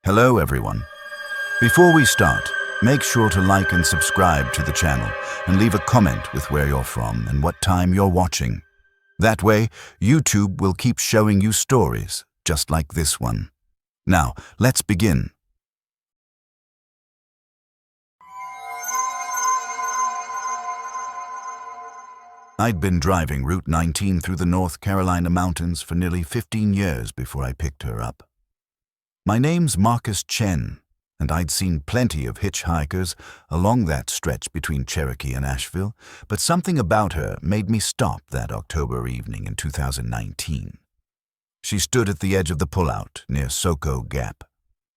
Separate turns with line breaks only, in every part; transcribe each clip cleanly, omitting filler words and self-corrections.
Hello everyone. Before we start, make sure to like and subscribe to the channel and leave a comment with where you're from and what time you're watching. That way, YouTube will keep showing you stories just like this one. Now, let's begin. I'd been driving Route 19 through the North Carolina mountains for nearly 15 years before I picked her up. My name's Marcus Chen, and I'd seen plenty of hitchhikers along that stretch between Cherokee and Asheville, but something about her made me stop that October evening in 2019. She stood at the edge of the pullout near Soco Gap,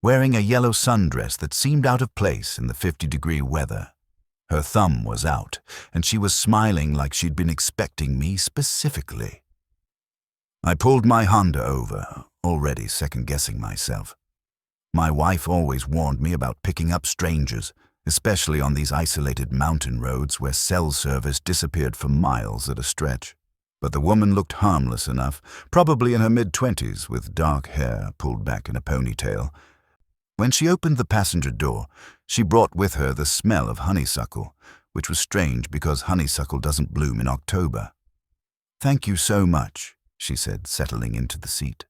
wearing a yellow sundress that seemed out of place in the 50-degree weather. Her thumb was out, and she was smiling like she'd been expecting me specifically. I pulled my Honda over, already second-guessing myself. My wife always warned me about picking up strangers, especially on these isolated mountain roads where cell service disappeared for miles at a stretch. But the woman looked harmless enough, probably in her mid-20s with dark hair pulled back in a ponytail. When she opened the passenger door, she brought with her the smell of honeysuckle, which was strange because honeysuckle doesn't bloom in October. "Thank you so much," she said, settling into the seat.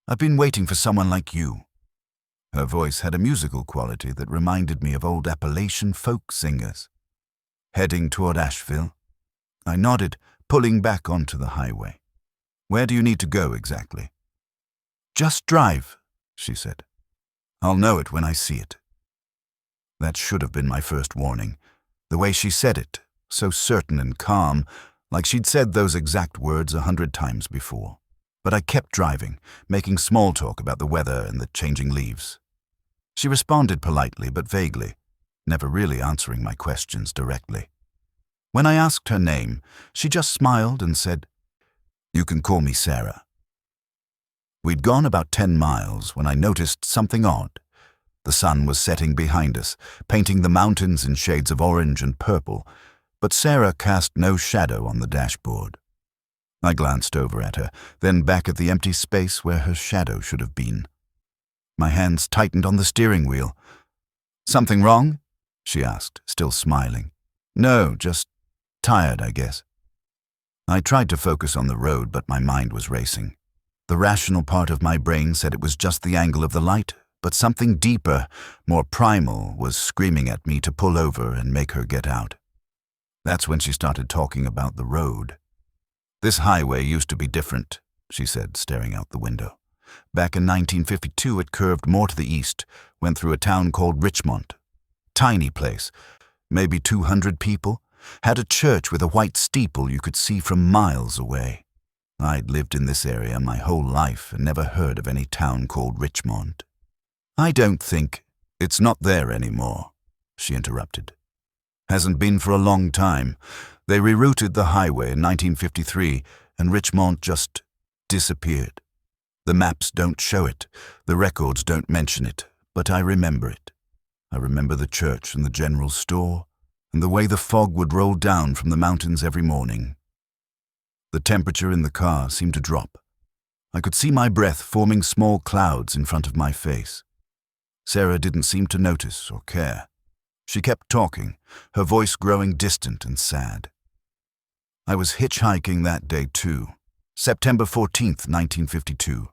"I've been waiting for someone like you." Her voice had a musical quality that reminded me of old Appalachian folk singers. "Heading toward Asheville?" I nodded, pulling back onto the highway. "Where do you need to go exactly?" "Just drive," she said. "I'll know it when I see it." That should have been my first warning. The way she said it, so certain and calm, like she'd said those exact words 100 times before. But I kept driving, making small talk about the weather and the changing leaves. She responded politely but vaguely, never really answering my questions directly. When I asked her name, she just smiled and said, "You can call me Sarah." We'd gone about 10 miles when I noticed something odd. The sun was setting behind us, painting the mountains in shades of orange and purple, but Sarah cast no shadow on the dashboard. I glanced over at her, then back at the empty space where her shadow should have been. My hands tightened on the steering wheel. "Something wrong?" she asked, still smiling. "No, just tired, I guess." I tried to focus on the road, but my mind was racing. The rational part of my brain said it was just the angle of the light, but something deeper, more primal, was screaming at me to pull over and make her get out. That's when she started talking about the road. "This highway used to be different," she said, staring out the window. "Back in 1952, it curved more to the east, went through a town called Richmond. Tiny place, maybe 200 people, had a church with a white steeple you could see from miles away. I'd lived in this area my whole life and never heard of any town called Richmond." "I don't think—" "It's not there anymore," she interrupted. "Hasn't been for a long time. They rerouted the highway in 1953, and Richmond just disappeared. The maps don't show it, the records don't mention it, but I remember it. I remember the church and the general store, and the way the fog would roll down from the mountains every morning." The temperature in the car seemed to drop. I could see my breath forming small clouds in front of my face. Sarah didn't seem to notice or care. She kept talking, her voice growing distant and sad. "I was hitchhiking that day too, September 14th, 1952.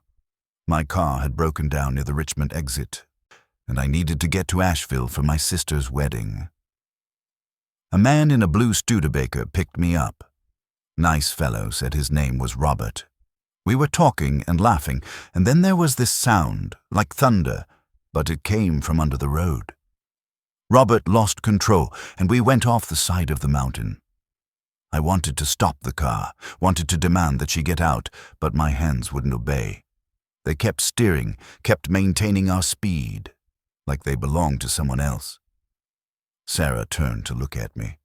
My car had broken down near the Richmond exit, and I needed to get to Asheville for my sister's wedding. A man in a blue Studebaker picked me up. Nice fellow, said his name was Robert. We were talking and laughing, and then there was this sound, like thunder, but it came from under the road. Robert lost control, and we went off the side of the mountain. I wanted to stop the car, wanted to demand that she get out, but my hands wouldn't obey. They kept steering, kept maintaining our speed, like they belonged to someone else. Sarah turned to look at me,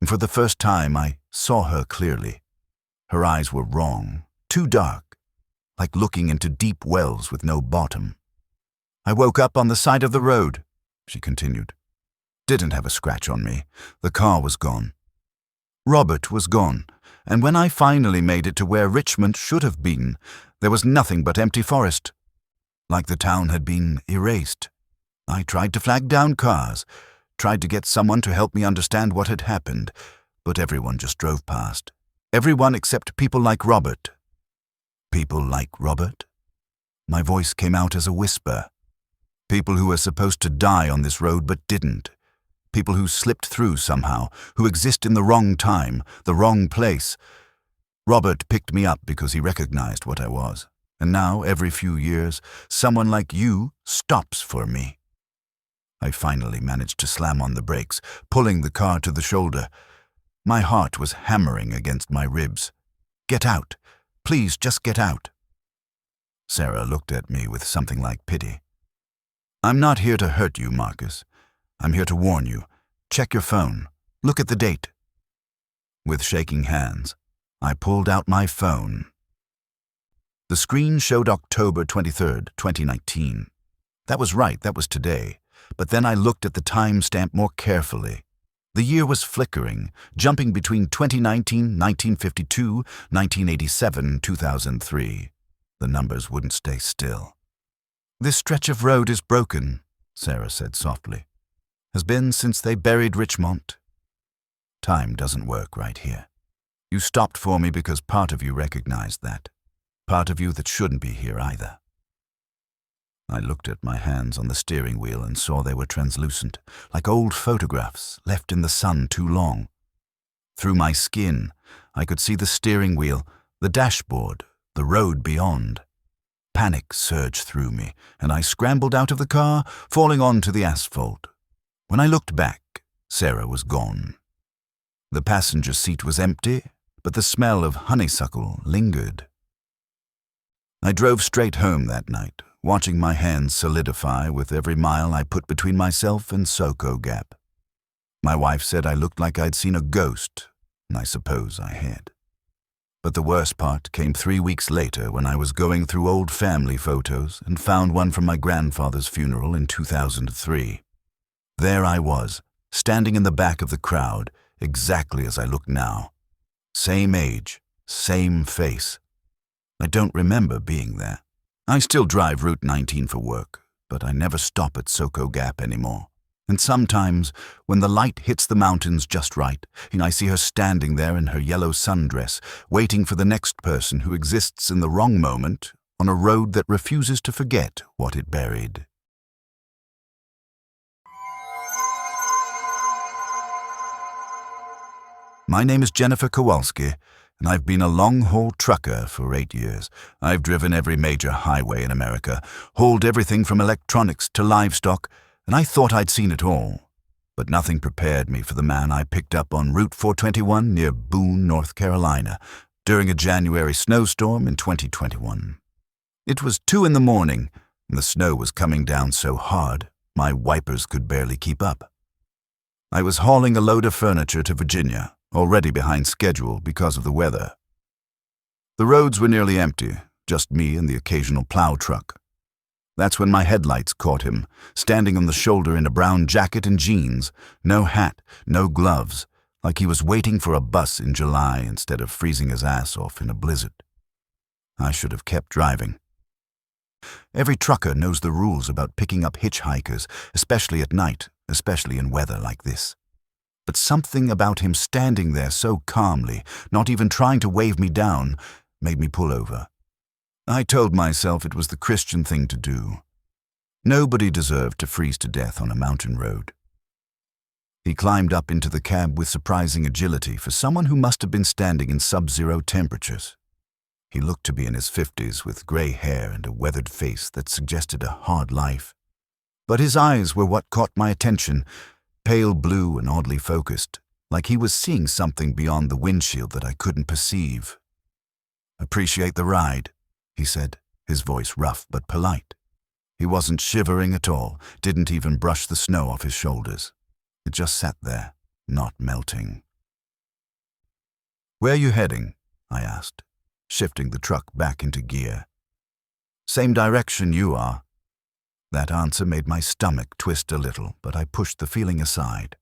and for the first time I saw her clearly. Her eyes were wrong, too dark, like looking into deep wells with no bottom. "I woke up on the side of the road," she continued. "Didn't have a scratch on me. The car was gone. Robert was gone, and when I finally made it to where Richmond should have been, there was nothing but empty forest. like the town had been erased. I tried to flag down cars, tried to get someone to help me understand what had happened, but everyone just drove past. Everyone except people like Robert. People like Robert? My voice came out as a whisper. People who were supposed to die on this road but didn't. People who slipped through somehow, who exist in the wrong time, the wrong place. Robert picked me up because he recognized what I was. And now, every few years, someone like you stops for me. I finally managed to slam on the brakes, pulling the car to the shoulder. My heart was hammering against my ribs. Get out. Please, just get out. Sarah looked at me with something like pity. I'm not here to hurt you, Marcus. I'm here to warn you. Check your phone. Look at the date. With shaking hands, I pulled out my phone. The screen showed October 23rd, 2019. That was right, that was today. But then I looked at the timestamp more carefully. The year was flickering, jumping between 2019, 1952, 1987, 2003. The numbers wouldn't stay still. This stretch of road is broken, Sarah said softly. Has been since they buried Richmond. Time doesn't work right here. You stopped for me because part of you recognized that. Part of you that shouldn't be here either. I looked at my hands on the steering wheel and saw they were translucent, like old photographs left in the sun too long. Through my skin, I could see the steering wheel, the dashboard, the road beyond. Panic surged through me, and I scrambled out of the car, falling onto the asphalt. When I looked back, Sarah was gone. The passenger seat was empty, but the smell of honeysuckle lingered. I drove straight home that night, watching my hands solidify with every mile I put between myself and Soko Gap. My wife said I looked like I'd seen a ghost, and I suppose I had. But the worst part came 3 weeks later when I was going through old family photos and found one from my grandfather's funeral in 2003. There I was, standing in the back of the crowd, exactly as I look now. Same age, same face. I don't remember being there. I still drive Route 19 for work, but I never stop at Soko Gap anymore. And sometimes, when the light hits the mountains just right, and I see her standing there in her yellow sundress, waiting for the next person who exists in the wrong moment on a road that refuses to forget what it buried. My name is Jennifer Kowalski, and I've been a long-haul trucker for 8 years. I've driven every major highway in America, hauled everything from electronics to livestock, and I thought I'd seen it all. But nothing prepared me for the man I picked up on Route 421 near Boone, North Carolina, during a January snowstorm in 2021. It was 2 a.m, and the snow was coming down so hard, my wipers could barely keep up. I was hauling a load of furniture to Virginia, already behind schedule because of the weather. The roads were nearly empty, just me and the occasional plow truck. That's when my headlights caught him, standing on the shoulder in a brown jacket and jeans, no hat, no gloves, like he was waiting for a bus in July instead of freezing his ass off in a blizzard. I should have kept driving. Every trucker knows the rules about picking up hitchhikers, especially at night, especially in weather like this. But something about him standing there so calmly, not even trying to wave me down, made me pull over. I told myself it was the Christian thing to do. Nobody deserved to freeze to death on a mountain road. He climbed up into the cab with surprising agility for someone who must have been standing in sub-zero temperatures. He looked to be in his 50s with gray hair and a weathered face that suggested a hard life. But his eyes were what caught my attention, pale blue and oddly focused, like he was seeing something beyond the windshield that I couldn't perceive. "Appreciate the ride," he said, his voice rough but polite. He wasn't shivering at all, didn't even brush the snow off his shoulders. It just sat there, not melting. "Where are you heading?" I asked, shifting the truck back into gear. "Same direction you are." That answer made my stomach twist a little, but I pushed the feeling aside.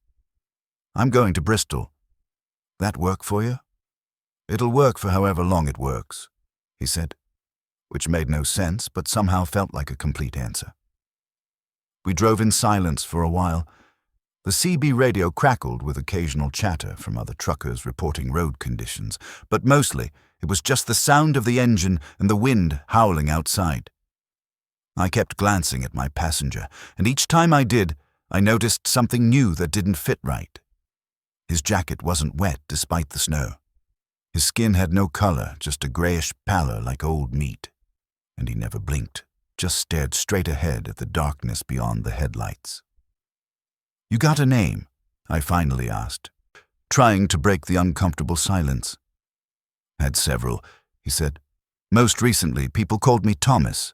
"I'm going to Bristol." "That work for you?" "It'll work for however long it works," he said. which made no sense but somehow felt like a complete answer. We drove in silence for a while. The CB radio crackled with occasional chatter from other truckers reporting road conditions, but mostly it was just the sound of the engine and the wind howling outside. I kept glancing at my passenger, and each time I did, I noticed something new that didn't fit right. His jacket wasn't wet despite the snow. His skin had no color, just a grayish pallor like old meat. And he never blinked, just stared straight ahead at the darkness beyond the headlights. "You got a name?" I finally asked, trying to break the uncomfortable silence. "Had several," he said. "Most recently, people called me Thomas."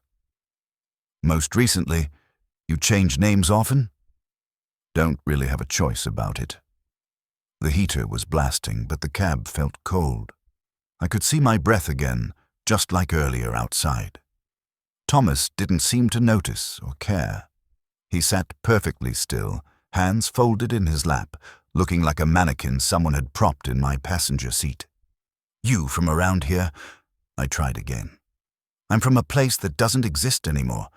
"Most recently? You change names often?" "Don't really have a choice about it." The heater was blasting, but the cab felt cold. I could see my breath again, just like earlier outside. Thomas didn't seem to notice or care. He sat perfectly still, hands folded in his lap, looking like a mannequin someone had propped in my passenger seat. "You from around here?" I tried again. "I'm from a place that doesn't exist anymore.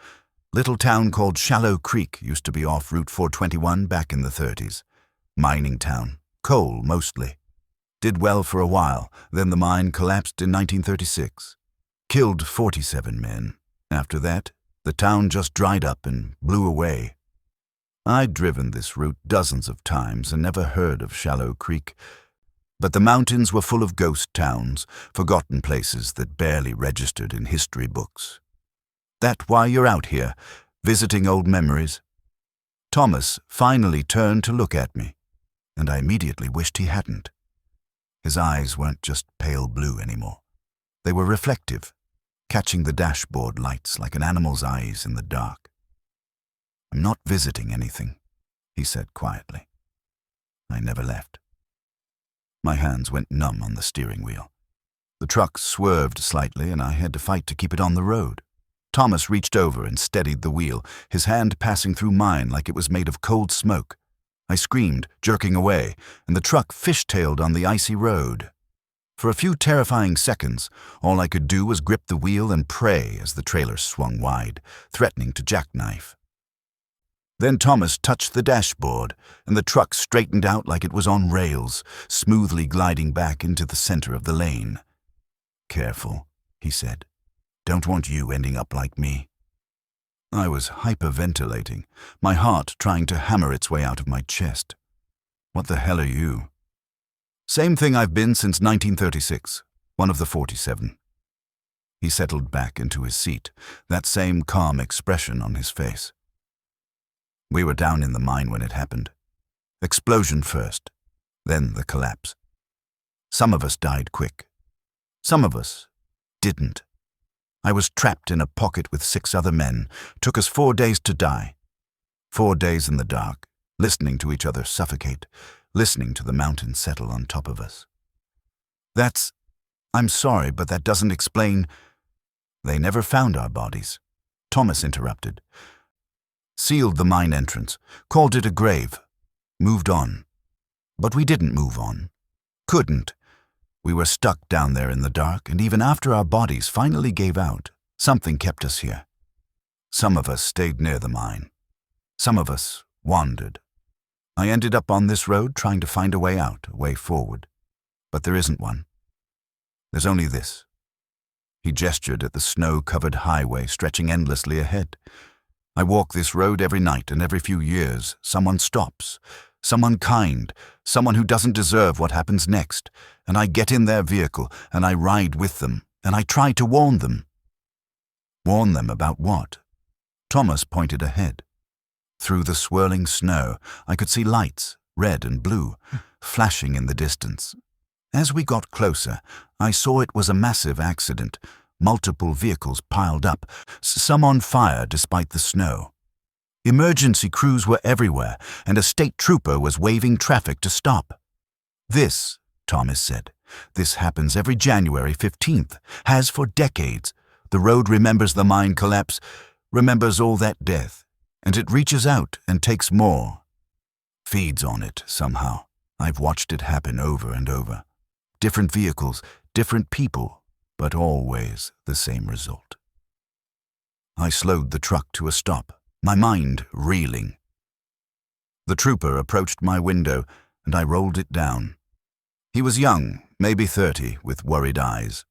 Little town called Shallow Creek used to be off Route 421 back in the 30s. Mining town. Coal, mostly. Did well for a while, then the mine collapsed in 1936. Killed 47 men. After that, the town just dried up and blew away. I'd driven this route dozens of times and never heard of Shallow Creek. But the mountains were full of ghost towns, forgotten places that barely registered in history books. That why you're out here, visiting old memories?" Thomas finally turned to look at me, and I immediately wished he hadn't. His eyes weren't just pale blue anymore. They were reflective, catching the dashboard lights like an animal's eyes in the dark. "I'm not visiting anything," he said quietly. I never left. My hands went numb on the steering wheel. The truck swerved slightly, and I had to fight to keep it on the road. Thomas reached over and steadied the wheel, his hand passing through mine like it was made of cold smoke. I screamed, jerking away, and the truck fishtailed on the icy road. For a few terrifying seconds, all I could do was grip the wheel and pray as the trailer swung wide, threatening to jackknife. Then Thomas touched the dashboard, and the truck straightened out like it was on rails, smoothly gliding back into the center of the lane. "Careful," he said. "Don't want you ending up like me." I was hyperventilating, my heart trying to hammer its way out of my chest. "What the hell are you?" "Same thing I've been since 1936, one of the 47. He settled back into his seat, that same calm expression on his face. "We were down in the mine when it happened. Explosion first, then the collapse. Some of us died quick. Some of us didn't. I was trapped in a pocket with 6 other men. Took us 4 days to die. 4 days in the dark, listening to each other suffocate, listening to the mountain settle on top of us. I'm sorry, but that doesn't explain." "They never found our bodies," Thomas interrupted. "Sealed the mine entrance, called it a grave, moved on. But we didn't move on. Couldn't. We were stuck down there in the dark, and even after our bodies finally gave out, something kept us here. Some of us stayed near the mine. Some of us wandered. I ended up on this road trying to find a way out, a way forward. But there isn't one. There's only this." He gestured at the snow-covered highway stretching endlessly ahead. "I walk this road every night, and every few years, someone stops. Someone kind, someone who doesn't deserve what happens next, and I get in their vehicle, and I ride with them, and I try to warn them." "Warn them about what?" Thomas pointed ahead. Through the swirling snow, I could see lights, red and blue, flashing in the distance. As we got closer, I saw it was a massive accident, multiple vehicles piled up, some on fire despite the snow. Emergency crews were everywhere, and a state trooper was waving traffic to stop. "This," Thomas said, "this happens every January 15th, has for decades. The road remembers the mine collapse, remembers all that death, and it reaches out and takes more. Feeds on it somehow. I've watched it happen over and over. Different vehicles, different people, but always the same result." I slowed the truck to a stop, my mind reeling. The trooper approached my window, and I rolled it down. He was young, maybe 30, with worried eyes.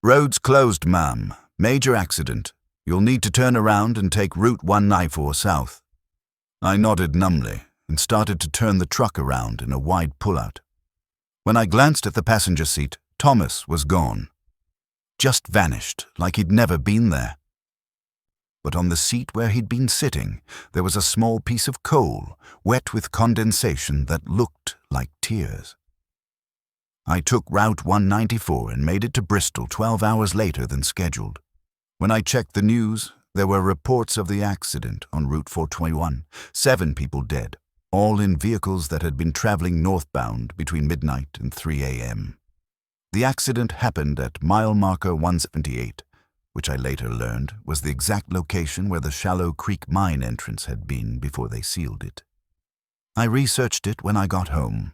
"Road's closed, ma'am. Major accident. You'll need to turn around and take Route 194 south." I nodded numbly and started to turn the truck around in a wide pullout. When I glanced at the passenger seat, Thomas was gone. Just vanished, like he'd never been there. But on the seat where he'd been sitting, there was a small piece of coal, wet with condensation that looked like tears. I took Route 194 and made it to Bristol 12 hours later than scheduled. When I checked the news, there were reports of the accident on Route 421, 7 people dead, all in vehicles that had been traveling northbound between midnight and 3 a.m. The accident happened at mile marker 178, which I later learned was the exact location where the Shallow Creek mine entrance had been before they sealed it. I researched it when I got home.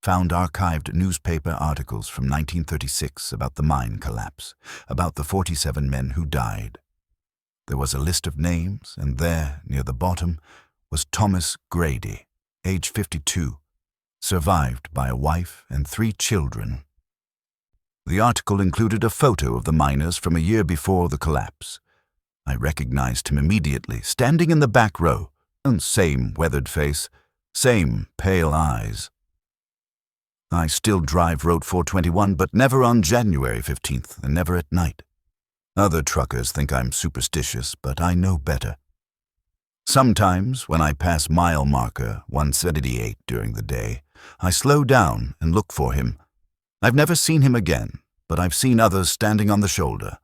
Found archived newspaper articles from 1936 about the mine collapse, about the 47 men who died. There was a list of names, and there, near the bottom, was Thomas Grady, age 52, survived by a wife and 3 children. The article included a photo of the miners from a year before the collapse. I recognized him immediately, standing in the back row, and same weathered face, same pale eyes. I still drive Route 421, but never on January 15th and never at night. Other truckers think I'm superstitious, but I know better. Sometimes, when I pass mile marker 178 during the day, I slow down and look for him. I've never seen him again, but I've seen others standing on the shoulder,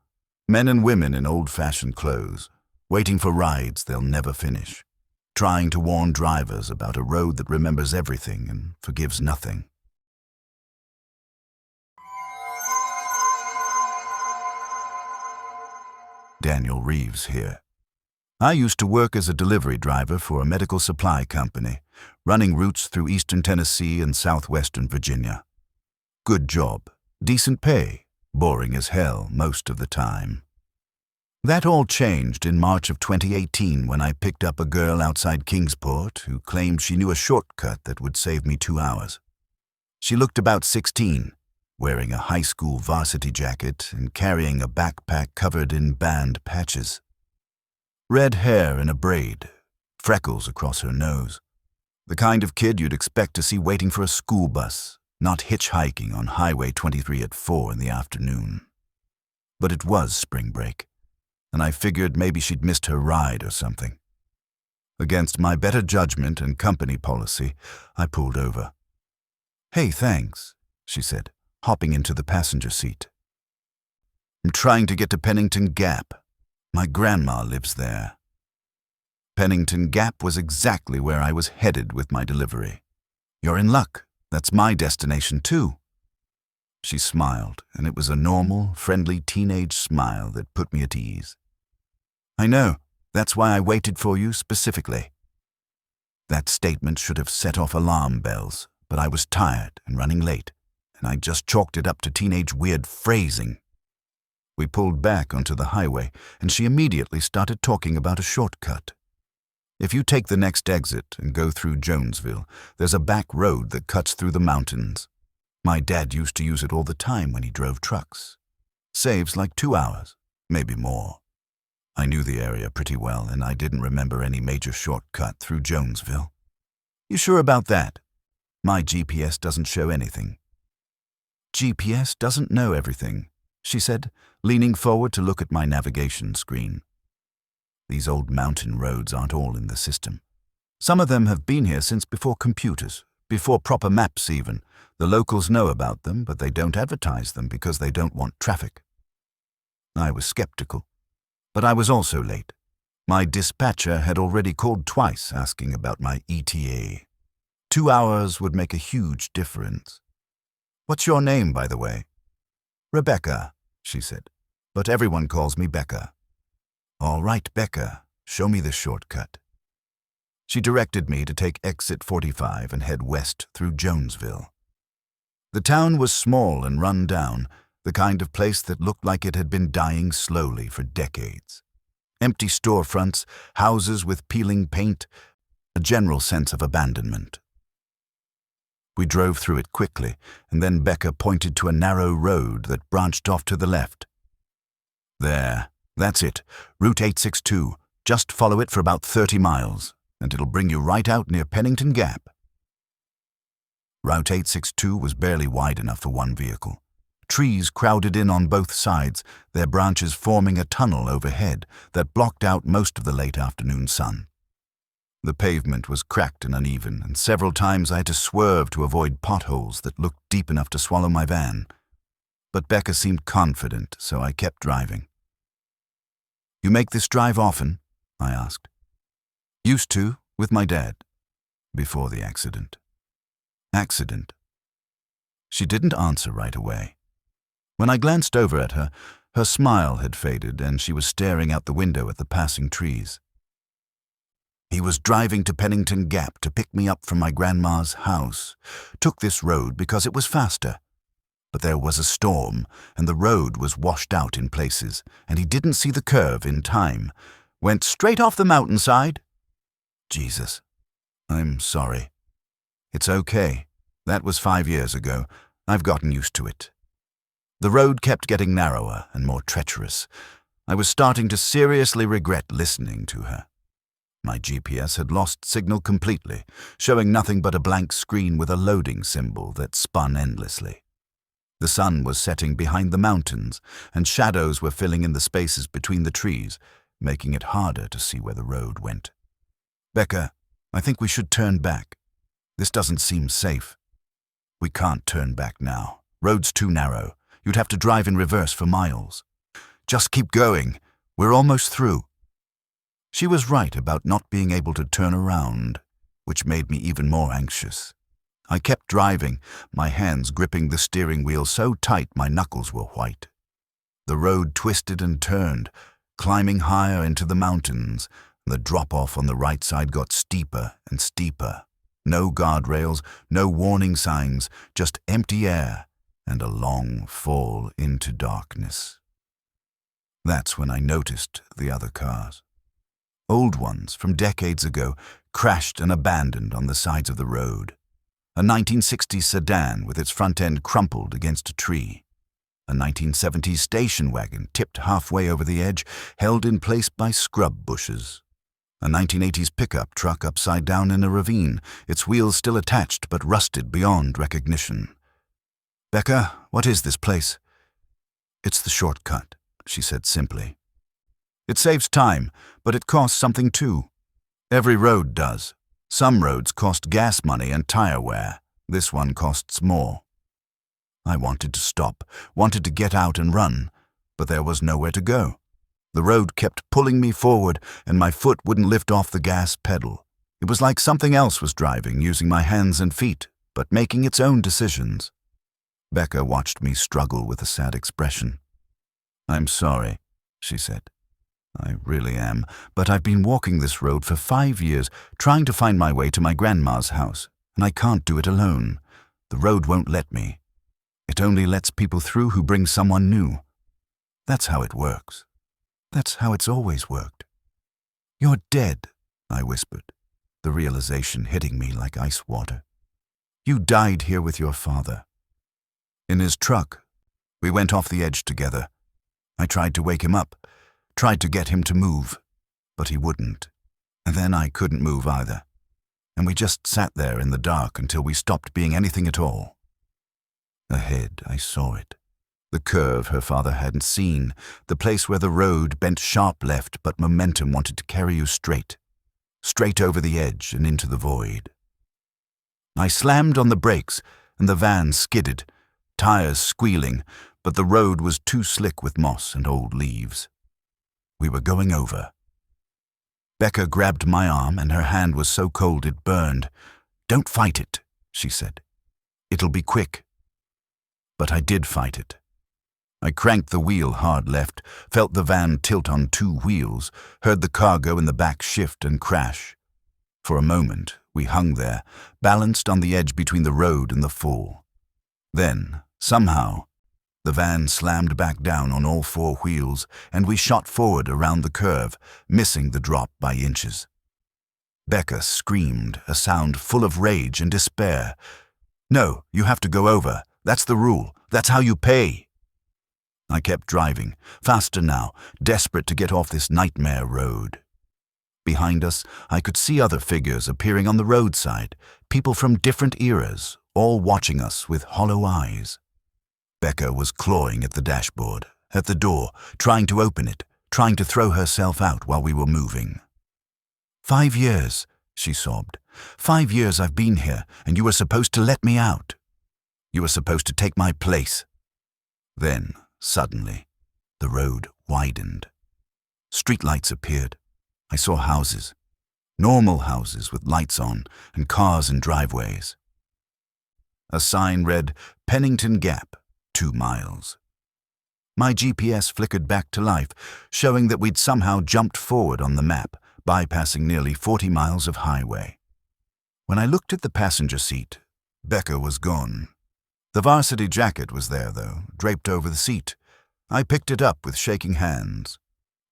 men and women in old-fashioned clothes, waiting for rides they'll never finish, trying to warn drivers about a road that remembers everything and forgives nothing. Daniel Reeves here. I used to work as a delivery driver for a medical supply company, running routes through eastern Tennessee and southwestern Virginia. Good job, decent pay, boring as hell most of the time. That all changed in March of 2018 when I picked up a girl outside Kingsport who claimed she knew a shortcut that would save me 2 hours. She looked about 16, wearing a high school varsity jacket and carrying a backpack covered in band patches. Red hair in a braid, freckles across her nose. The kind of kid you'd expect to see waiting for a school bus, not hitchhiking on Highway 23 at 4 in the afternoon. But it was spring break, and I figured maybe she'd missed her ride or something. Against my better judgment and company policy, I pulled over. "Hey, thanks," she said, hopping into the passenger seat. "I'm trying to get to Pennington Gap. My grandma lives there." Pennington Gap was exactly where I was headed with my delivery. "You're in luck. That's my destination too." She smiled, and it was a normal, friendly teenage smile that put me at ease. "I know. That's why I waited for you specifically." That statement should have set off alarm bells, but I was tired and running late, and I just chalked it up to teenage weird phrasing. We pulled back onto the highway, and she immediately started talking about a shortcut. If you take the next exit and go through Jonesville, there's a back road that cuts through the mountains. My dad used to use it all the time when he drove trucks. Saves like 2 hours, maybe more. I knew the area pretty well, and I didn't remember any major shortcut through Jonesville. "You sure about that?" "My GPS doesn't show anything." "GPS doesn't know everything," she said, leaning forward to look at my navigation screen. These old mountain roads aren't all in the system. Some of them have been here since before computers, before proper maps even. The locals know about them, but they don't advertise them because they don't want traffic. I was skeptical, but I was also late. My dispatcher had already called twice asking about my ETA. 2 hours would make a huge difference. "What's your name, by the way?" "Rebecca," she said, "but everyone calls me Becca." "All right, Becca, show me the shortcut." She directed me to take exit 45 and head west through Jonesville. The town was small and run down, the kind of place that looked like it had been dying slowly for decades. Empty storefronts, houses with peeling paint, a general sense of abandonment. We drove through it quickly, and then Becca pointed to a narrow road that branched off to the left. There, that's it, Route 862. Just follow it for about 30 miles, and it'll bring you right out near Pennington Gap. Route 862 was barely wide enough for one vehicle. Trees crowded in on both sides, their branches forming a tunnel overhead that blocked out most of the late afternoon sun. The pavement was cracked and uneven, and several times I had to swerve to avoid potholes that looked deep enough to swallow my van. But Becca seemed confident, so I kept driving. "You make this drive often?" I asked. "Used to, with my dad. Before the accident." "Accident?" She didn't answer right away. When I glanced over at her, her smile had faded and she was staring out the window at the passing trees. "He was driving to Pennington Gap to pick me up from my grandma's house. Took this road because it was faster. But there was a storm, and the road was washed out in places, and he didn't see the curve in time. Went straight off the mountainside." "Jesus. I'm sorry." "It's okay. That was 5 years ago. I've gotten used to it." The road kept getting narrower and more treacherous. I was starting to seriously regret listening to her. My GPS had lost signal completely, showing nothing but a blank screen with a loading symbol that spun endlessly. The sun was setting behind the mountains, and shadows were filling in the spaces between the trees, making it harder to see where the road went. "Becca, I think we should turn back. This doesn't seem safe." "We can't turn back now. Road's too narrow. You'd have to drive in reverse for miles." "Just keep going. We're almost through." She was right about not being able to turn around, which made me even more anxious. I kept driving, my hands gripping the steering wheel so tight my knuckles were white. The road twisted and turned, climbing higher into the mountains. The drop-off on the right side got steeper and steeper. No guardrails, no warning signs, just empty air and a long fall into darkness. That's when I noticed the other cars. Old ones from decades ago, crashed and abandoned on the sides of the road. A 1960s sedan with its front end crumpled against a tree. A 1970s station wagon tipped halfway over the edge, held in place by scrub bushes. A 1980s pickup truck upside down in a ravine, its wheels still attached but rusted beyond recognition. "Becca, what is this place?" "It's the shortcut," she said simply. "It saves time, but it costs something too. Every road does. Some roads cost gas money and tire wear. This one costs more." I wanted to stop, wanted to get out and run, but there was nowhere to go. The road kept pulling me forward, and my foot wouldn't lift off the gas pedal. It was like something else was driving, using my hands and feet, but making its own decisions. Becca watched me struggle with a sad expression. "I'm sorry," she said. "I really am, but I've been walking this road for 5 years, trying to find my way to my grandma's house, and I can't do it alone. The road won't let me. It only lets people through who bring someone new. That's how it works. That's how it's always worked." "You're dead," I whispered, the realization hitting me like ice water. "You died here with your father." "In his truck. We went off the edge together. I tried to wake him up, tried to get him to move, but he wouldn't. And then I couldn't move either. And we just sat there in the dark until we stopped being anything at all." Ahead, I saw it. The curve her father hadn't seen, the place where the road bent sharp left but momentum wanted to carry you straight over the edge and into the void. I slammed on the brakes, and the van skidded, tires squealing, but the road was too slick with moss and old leaves. We were going over. Becca grabbed my arm, and her hand was so cold it burned. "Don't fight it," she said. "It'll be quick." But I did fight it. I cranked the wheel hard left, felt the van tilt on 2 wheels, heard the cargo in the back shift and crash. For a moment, we hung there, balanced on the edge between the road and the fall. Then, somehow, The van slammed back down on all four wheels, and we shot forward around the curve, missing the drop by inches. Becca screamed, a sound full of rage and despair. "No, you have to go over. That's the rule. That's how you pay." I kept driving, faster now, desperate to get off this nightmare road. Behind us, I could see other figures appearing on the roadside, people from different eras, all watching us with hollow eyes. Becca was clawing at the dashboard, at the door, trying to open it, trying to throw herself out while we were moving. "5 years, she sobbed. 5 years I've been here, and you were supposed to let me out. You were supposed to take my place." Then, suddenly, the road widened. Streetlights appeared. I saw houses. Normal houses with lights on, and cars in driveways. A sign read, "Pennington Gap, 2 miles. My GPS flickered back to life, showing that we'd somehow jumped forward on the map, bypassing nearly 40 miles of highway. When I looked at the passenger seat, Becca was gone. The varsity jacket was there, though, draped over the seat. I picked it up with shaking hands.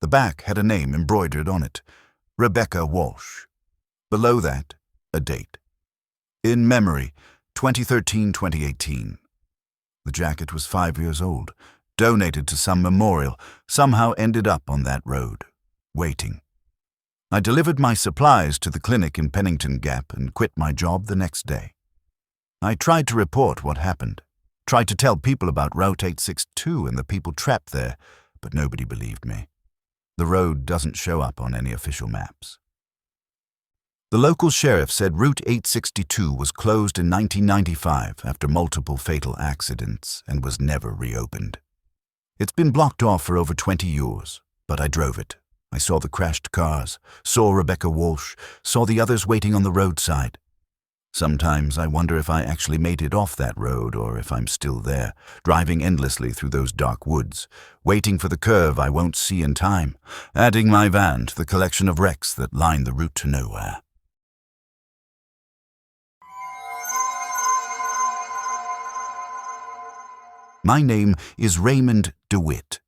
The back had a name embroidered on it, Rebecca Walsh. Below that, a date. In memory, 2013-2018. The jacket was 5 years old, donated to some memorial, somehow ended up on that road, waiting. I delivered my supplies to the clinic in Pennington Gap and quit my job the next day. I tried to report what happened, tried to tell people about Route 862 and the people trapped there, but nobody believed me. The road doesn't show up on any official maps. The local sheriff said Route 862 was closed in 1995 after multiple fatal accidents and was never reopened. It's been blocked off for over 20 years, but I drove it. I saw the crashed cars, saw Rebecca Walsh, saw the others waiting on the roadside. Sometimes I wonder if I actually made it off that road or if I'm still there, driving endlessly through those dark woods, waiting for the curve I won't see in time, adding my van to the collection of wrecks that line the route to nowhere. My name is Raymond DeWitt,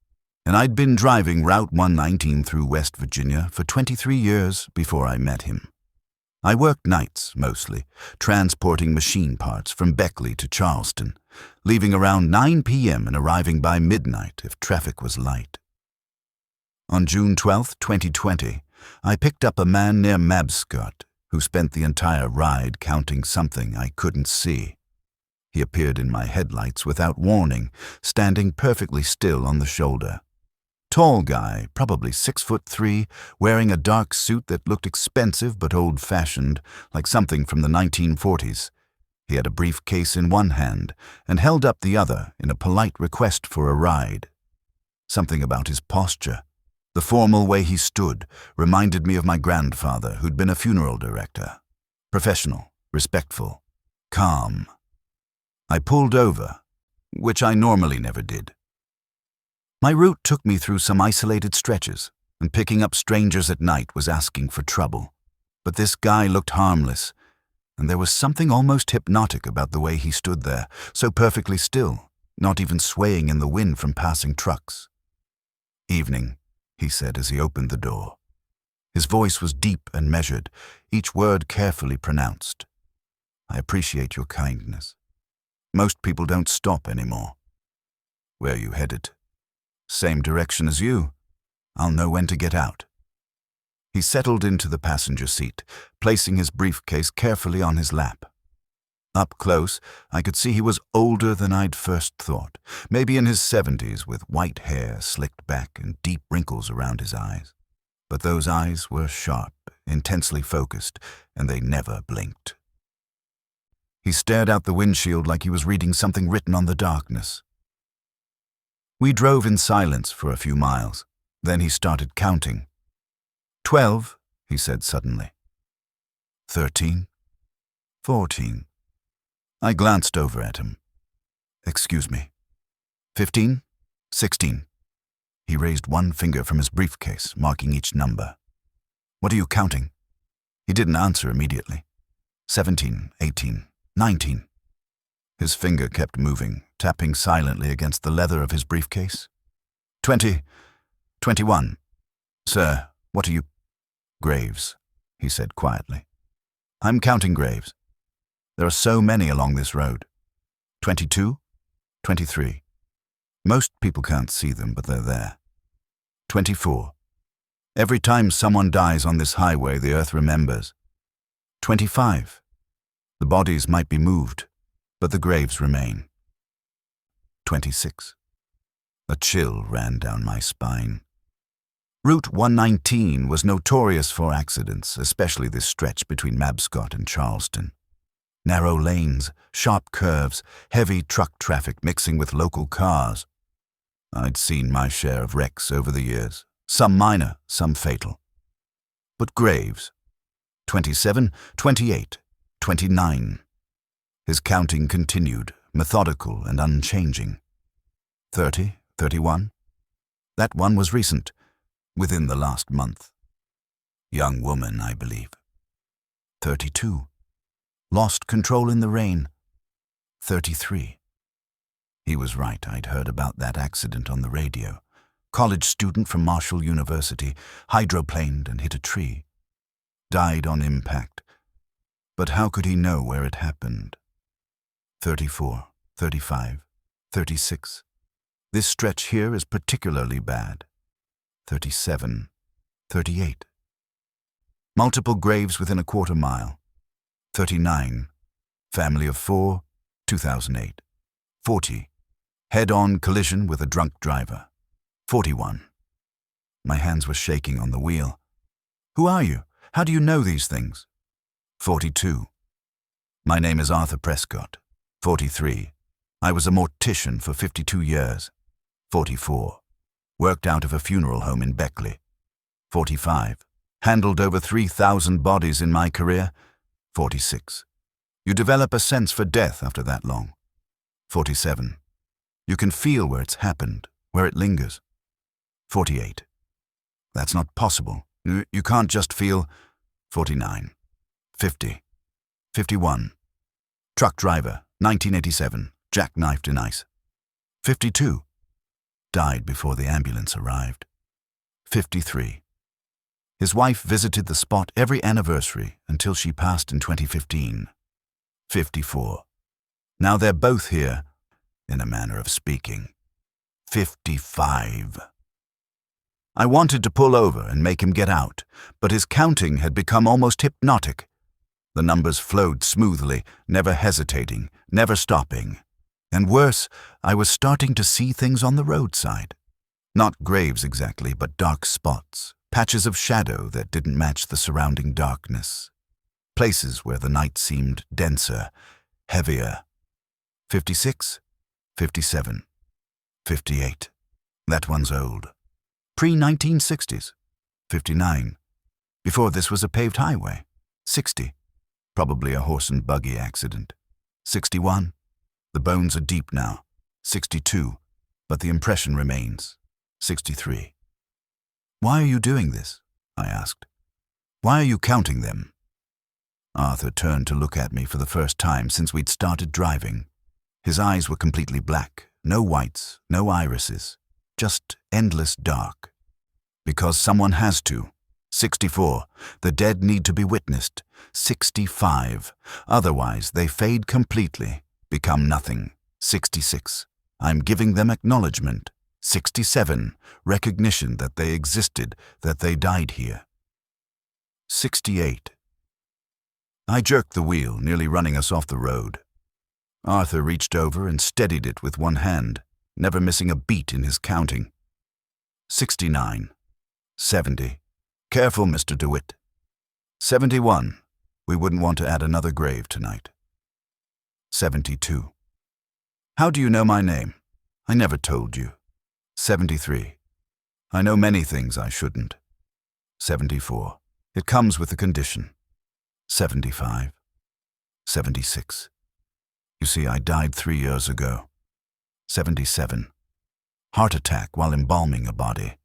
and I'd been driving Route 119 through West Virginia for 23 years before I met him. I worked nights, mostly, transporting machine parts from Beckley to Charleston, leaving around 9 p.m. and arriving by midnight if traffic was light. On June 12, 2020, I picked up a man near Mabscott who spent the entire ride counting something I couldn't see. He appeared in my headlights without warning, standing perfectly still on the shoulder. Tall guy, probably 6'3", wearing a dark suit that looked expensive but old-fashioned, like something from the 1940s. He had a briefcase in one hand and held up the other in a polite request for a ride. Something about his posture, the formal way he stood, reminded me of my grandfather, who'd been a funeral director. Professional, respectful, calm. I pulled over, which I normally never did. My route took me through some isolated stretches, and picking up strangers at night was asking for trouble. But this guy looked harmless, and there was something almost hypnotic about the way he stood there, so perfectly still, not even swaying in the wind from passing trucks. "Evening," he said as he opened the door. His voice was deep and measured, each word carefully pronounced. "I appreciate your kindness. Most people don't stop anymore." "Where are you headed?" "Same direction as you. I'll know when to get out." He settled into the passenger seat, placing his briefcase carefully on his lap. Up close, I could see he was older than I'd first thought, maybe in his 70s with white hair slicked back and deep wrinkles around his eyes. But those eyes were sharp, intensely focused, and they never blinked. He stared out the windshield like he was reading something written on the darkness. We drove in silence for a few miles. Then he started counting. 12, he said suddenly. 13, 14. I glanced over at him. Excuse me. 15, 16. He raised one finger from his briefcase, marking each number. What are you counting? He didn't answer immediately. 17, 18, 19. His finger kept moving, tapping silently against the leather of his briefcase. 20, 21. Sir, what are you? Graves, he said quietly. I'm counting graves. There are so many along this road. 22, 23. Most people can't see them, but they're there. 24. Every time someone dies on this highway, the earth remembers. 25. The bodies might be moved, but the graves remain. 26. A chill ran down my spine. Route 119 was notorious for accidents, especially this stretch between Mabscott and Charleston. Narrow lanes, sharp curves, heavy truck traffic mixing with local cars. I'd seen my share of wrecks over the years, some minor, some fatal. But graves, 27, 28, 29. His counting continued, methodical and unchanging. 30, 31. That one was recent, within the last month. Young woman, I believe. 32. Lost control in the rain. 33. He was right, I'd heard about that accident on the radio. College student from Marshall University, hydroplaned and hit a tree. Died on impact. But how could he know where it happened? 34, 35, 36. This stretch here is particularly bad. 37, 38. Multiple graves within a quarter mile. 39. Family of 4, 2008. 40. Head-on collision with a drunk driver. 41. My hands were shaking on the wheel. Who are you? How do you know these things? 42. My name is Arthur Prescott. 43. I was a mortician for 52 years. 44. Worked out of a funeral home in Beckley. 45. Handled over 3,000 bodies in my career. 46. You develop a sense for death after that long. 47. You can feel where it's happened, where it lingers. 48. That's not possible. You can't just feel. 49. 50. 51. Truck driver, 1987, jackknifed in ice. 52. Died before the ambulance arrived. 53. His wife visited the spot every anniversary until she passed in 2015. 54. Now they're both here, in a manner of speaking. 55. I wanted to pull over and make him get out, but his counting had become almost hypnotic. The numbers flowed smoothly, never hesitating, never stopping. And worse, I was starting to see things on the roadside. Not graves exactly, but dark spots, patches of shadow that didn't match the surrounding darkness. Places where the night seemed denser, heavier. 56, 57, 58. That one's old. Pre-1960s. 59. Before this was a paved highway. 60. Probably a horse and buggy accident. 61. The bones are deep now. 62. But the impression remains. 63. Why are you doing this? I asked. Why are you counting them? Arthur turned to look at me for the first time since we'd started driving. His eyes were completely black. No whites, no irises. Just endless dark. Because someone has to. 64. The dead need to be witnessed. 65. Otherwise, they fade completely, become nothing. 66. I'm giving them acknowledgement. 67. Recognition that they existed, that they died here. 68. I jerked the wheel, nearly running us off the road. Arthur reached over and steadied it with one hand, never missing a beat in his counting. 69. 70. Careful, Mr. DeWitt. 71. We wouldn't want to add another grave tonight. 72. How do you know my name? I never told you. 73. I know many things I shouldn't. 74. It comes with the condition. 75. 76. You see, I died 3 years ago. 77. Heart attack while embalming a body.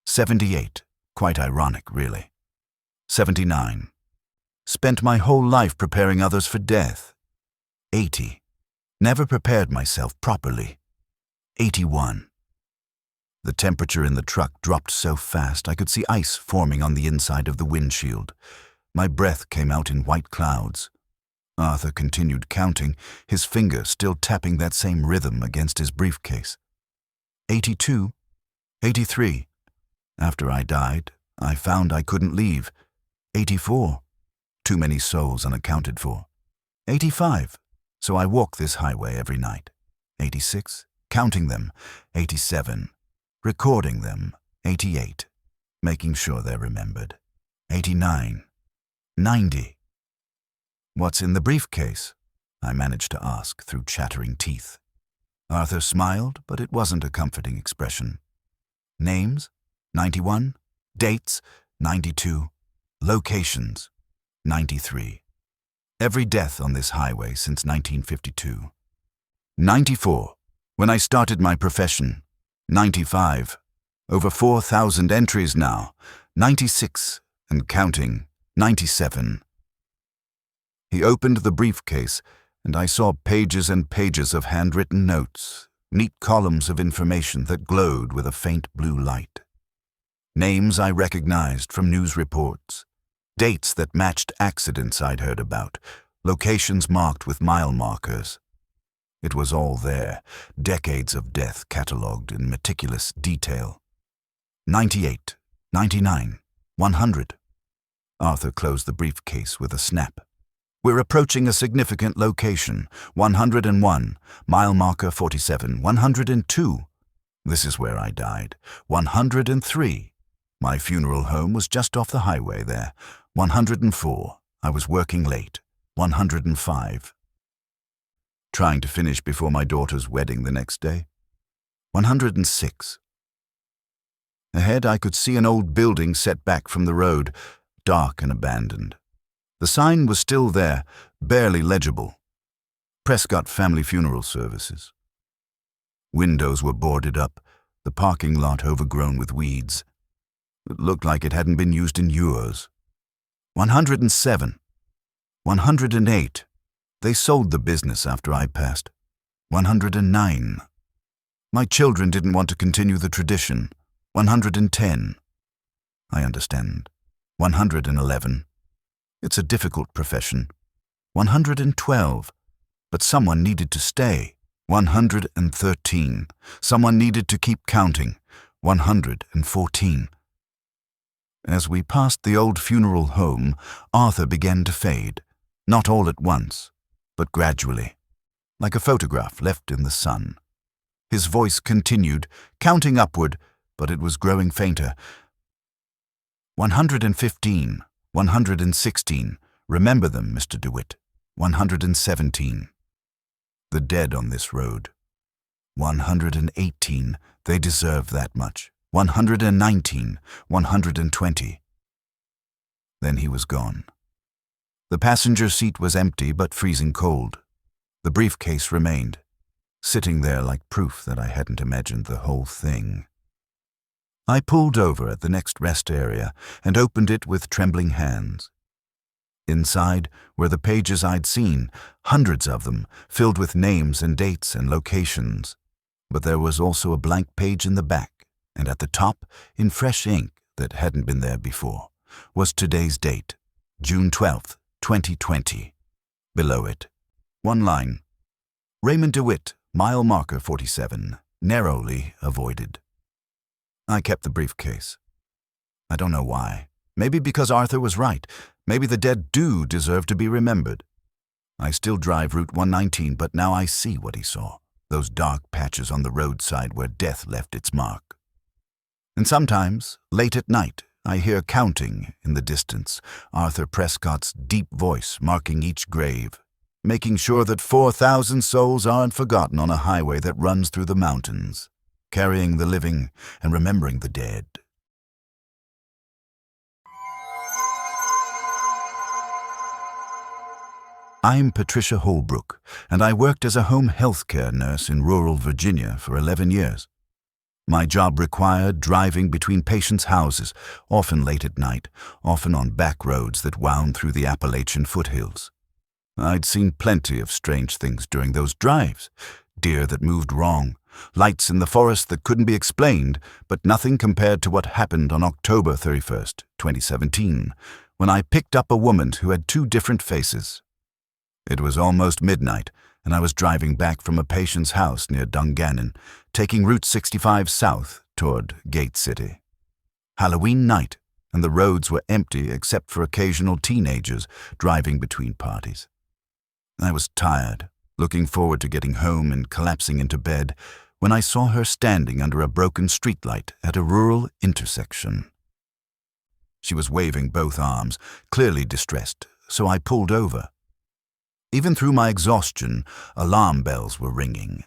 78. Quite ironic, really. 79. Spent my whole life preparing others for death. 80. Never prepared myself properly. 81. The temperature in the truck dropped so fast I could see ice forming on the inside of the windshield. My breath came out in white clouds. Arthur continued counting, his finger still tapping that same rhythm against his briefcase. 82. 83. After I died, I found I couldn't leave. 84. Too many souls unaccounted for. 85. So I walk this highway every night. 86. Counting them. 87. Recording them. 88. Making sure they're remembered. 89. 90. What's in the briefcase? I managed to ask through chattering teeth. Arthur smiled, but it wasn't a comforting expression. Names? 91. Dates? 92. Locations? 93. Every death on this highway since 1952. 94. When I started my profession. 95. Over 4,000 entries now. 96. And counting. 97. He opened the briefcase, and I saw pages and pages of handwritten notes, neat columns of information that glowed with a faint blue light. Names I recognized from news reports, dates that matched accidents I'd heard about, locations marked with mile markers. It was all there, decades of death catalogued in meticulous detail. 98, 99, 100. Arthur closed the briefcase with a snap. We're approaching a significant location. 101, mile marker 47, 102. This is where I died. 103. My funeral home was just off the highway there. 104. I was working late. 105. Trying to finish before my daughter's wedding the next day. 106. Ahead I could see an old building set back from the road, dark and abandoned. The sign was still there, barely legible. Prescott Family Funeral Services. Windows were boarded up, the parking lot overgrown with weeds. It looked like it hadn't been used in years. 107. 108. They sold the business after I passed. 109. My children didn't want to continue the tradition. 110. I understand. 111. It's a difficult profession. 112. But someone needed to stay. 113. Someone needed to keep counting. 114. As we passed the old funeral home, Arthur began to fade. Not all at once, but gradually, like a photograph left in the sun. His voice continued, counting upward, but it was growing fainter. 115, 116. Remember them, Mr. DeWitt. 117. The dead on this road. 118. They deserve that much. 119, 120. Then he was gone. The passenger seat was empty but freezing cold. The briefcase remained, sitting there like proof that I hadn't imagined the whole thing. I pulled over at the next rest area and opened it with trembling hands. Inside were the pages I'd seen, hundreds of them, filled with names and dates and locations. But there was also a blank page in the back, and at the top, in fresh ink that hadn't been there before, was today's date, June 12th, 2020. Below it, one line, Raymond DeWitt, mile marker 47, narrowly avoided. I kept the briefcase. I don't know why. Maybe because Arthur was right. Maybe the dead do deserve to be remembered. I still drive Route 119, but now I see what he saw, those dark patches on the roadside where death left its mark. And sometimes, late at night, I hear counting in the distance, Arthur Prescott's deep voice marking each grave, making sure that 4,000 souls aren't forgotten on a highway that runs through the mountains, carrying the living and remembering the dead. I'm Patricia Holbrook, and I worked as a home health care nurse in rural Virginia for 11 years. My job required driving between patients' houses, often late at night, often on back roads that wound through the Appalachian foothills. I'd seen plenty of strange things during those drives. Deer that moved wrong, lights in the forest that couldn't be explained, but nothing compared to what happened on October 31st, 2017, when I picked up a woman who had two different faces. It was almost midnight, and I was driving back from a patient's house near Dungannon, taking Route 65 south toward Gate City. Halloween night, and the roads were empty except for occasional teenagers driving between parties. I was tired, looking forward to getting home and collapsing into bed, when I saw her standing under a broken streetlight at a rural intersection. She was waving both arms, clearly distressed, so I pulled over. Even through my exhaustion, alarm bells were ringing.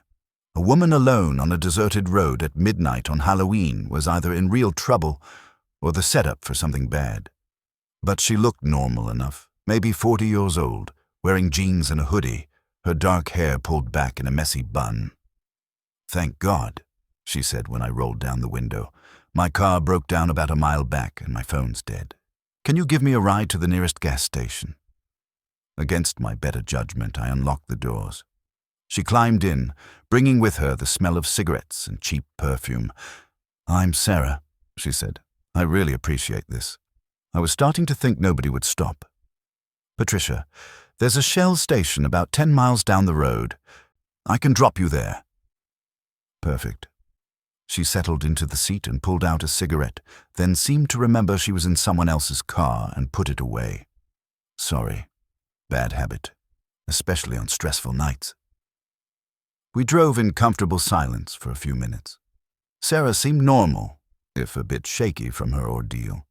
A woman alone on a deserted road at midnight on Halloween was either in real trouble or the setup for something bad. But she looked normal enough, maybe 40 years old, wearing jeans and a hoodie, her dark hair pulled back in a messy bun. "Thank God," she said when I rolled down the window. "My car broke down about a mile back and my phone's dead. Can you give me a ride to the nearest gas station?" Against my better judgment, I unlocked the doors. She climbed in, bringing with her the smell of cigarettes and cheap perfume. "I'm Sarah," she said. "I really appreciate this. I was starting to think nobody would stop. Patricia, there's a Shell station about 10 miles down the road. I can drop you there." Perfect. She settled into the seat and pulled out a cigarette, then seemed to remember she was in someone else's car and put it away. "Sorry. Bad habit, especially on stressful nights." We drove in comfortable silence for a few minutes. Sarah seemed normal, if a bit shaky from her ordeal.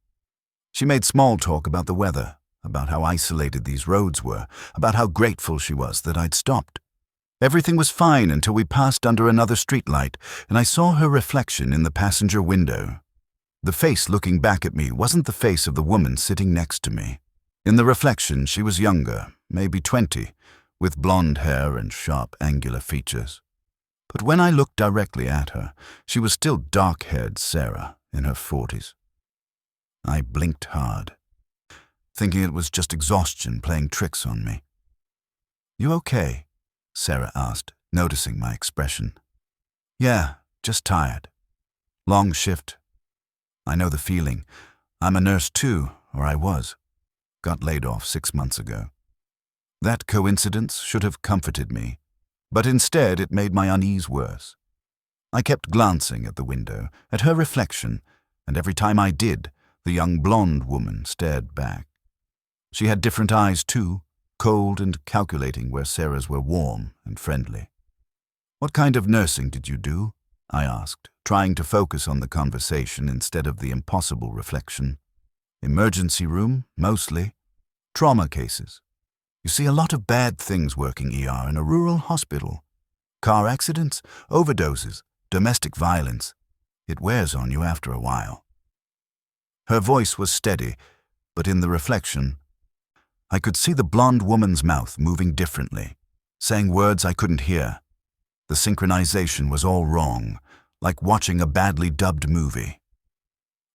She made small talk about the weather, about how isolated these roads were, about how grateful she was that I'd stopped. Everything was fine until we passed under another streetlight, and I saw her reflection in the passenger window. The face looking back at me wasn't the face of the woman sitting next to me. In the reflection, she was younger, maybe 20, with blonde hair and sharp, angular features. But when I looked directly at her, she was still dark-haired Sarah, in her 40s. I blinked hard, thinking it was just exhaustion playing tricks on me. "You okay?" Sarah asked, noticing my expression. "Yeah, just tired. Long shift. I know the feeling. I'm a nurse too, or I was. Got laid off 6 months ago." That coincidence should have comforted me, but instead it made my unease worse. I kept glancing at the window, at her reflection, and every time I did, the young blonde woman stared back. She had different eyes too, cold and calculating where Sarah's were warm and friendly. "What kind of nursing did you do?" I asked, trying to focus on the conversation instead of the impossible reflection. "Emergency room, mostly. Trauma cases. You see a lot of bad things working ER in a rural hospital. Car accidents, overdoses, domestic violence. It wears on you after a while." Her voice was steady, but in the reflection, I could see the blonde woman's mouth moving differently, saying words I couldn't hear. The synchronization was all wrong, like watching a badly dubbed movie.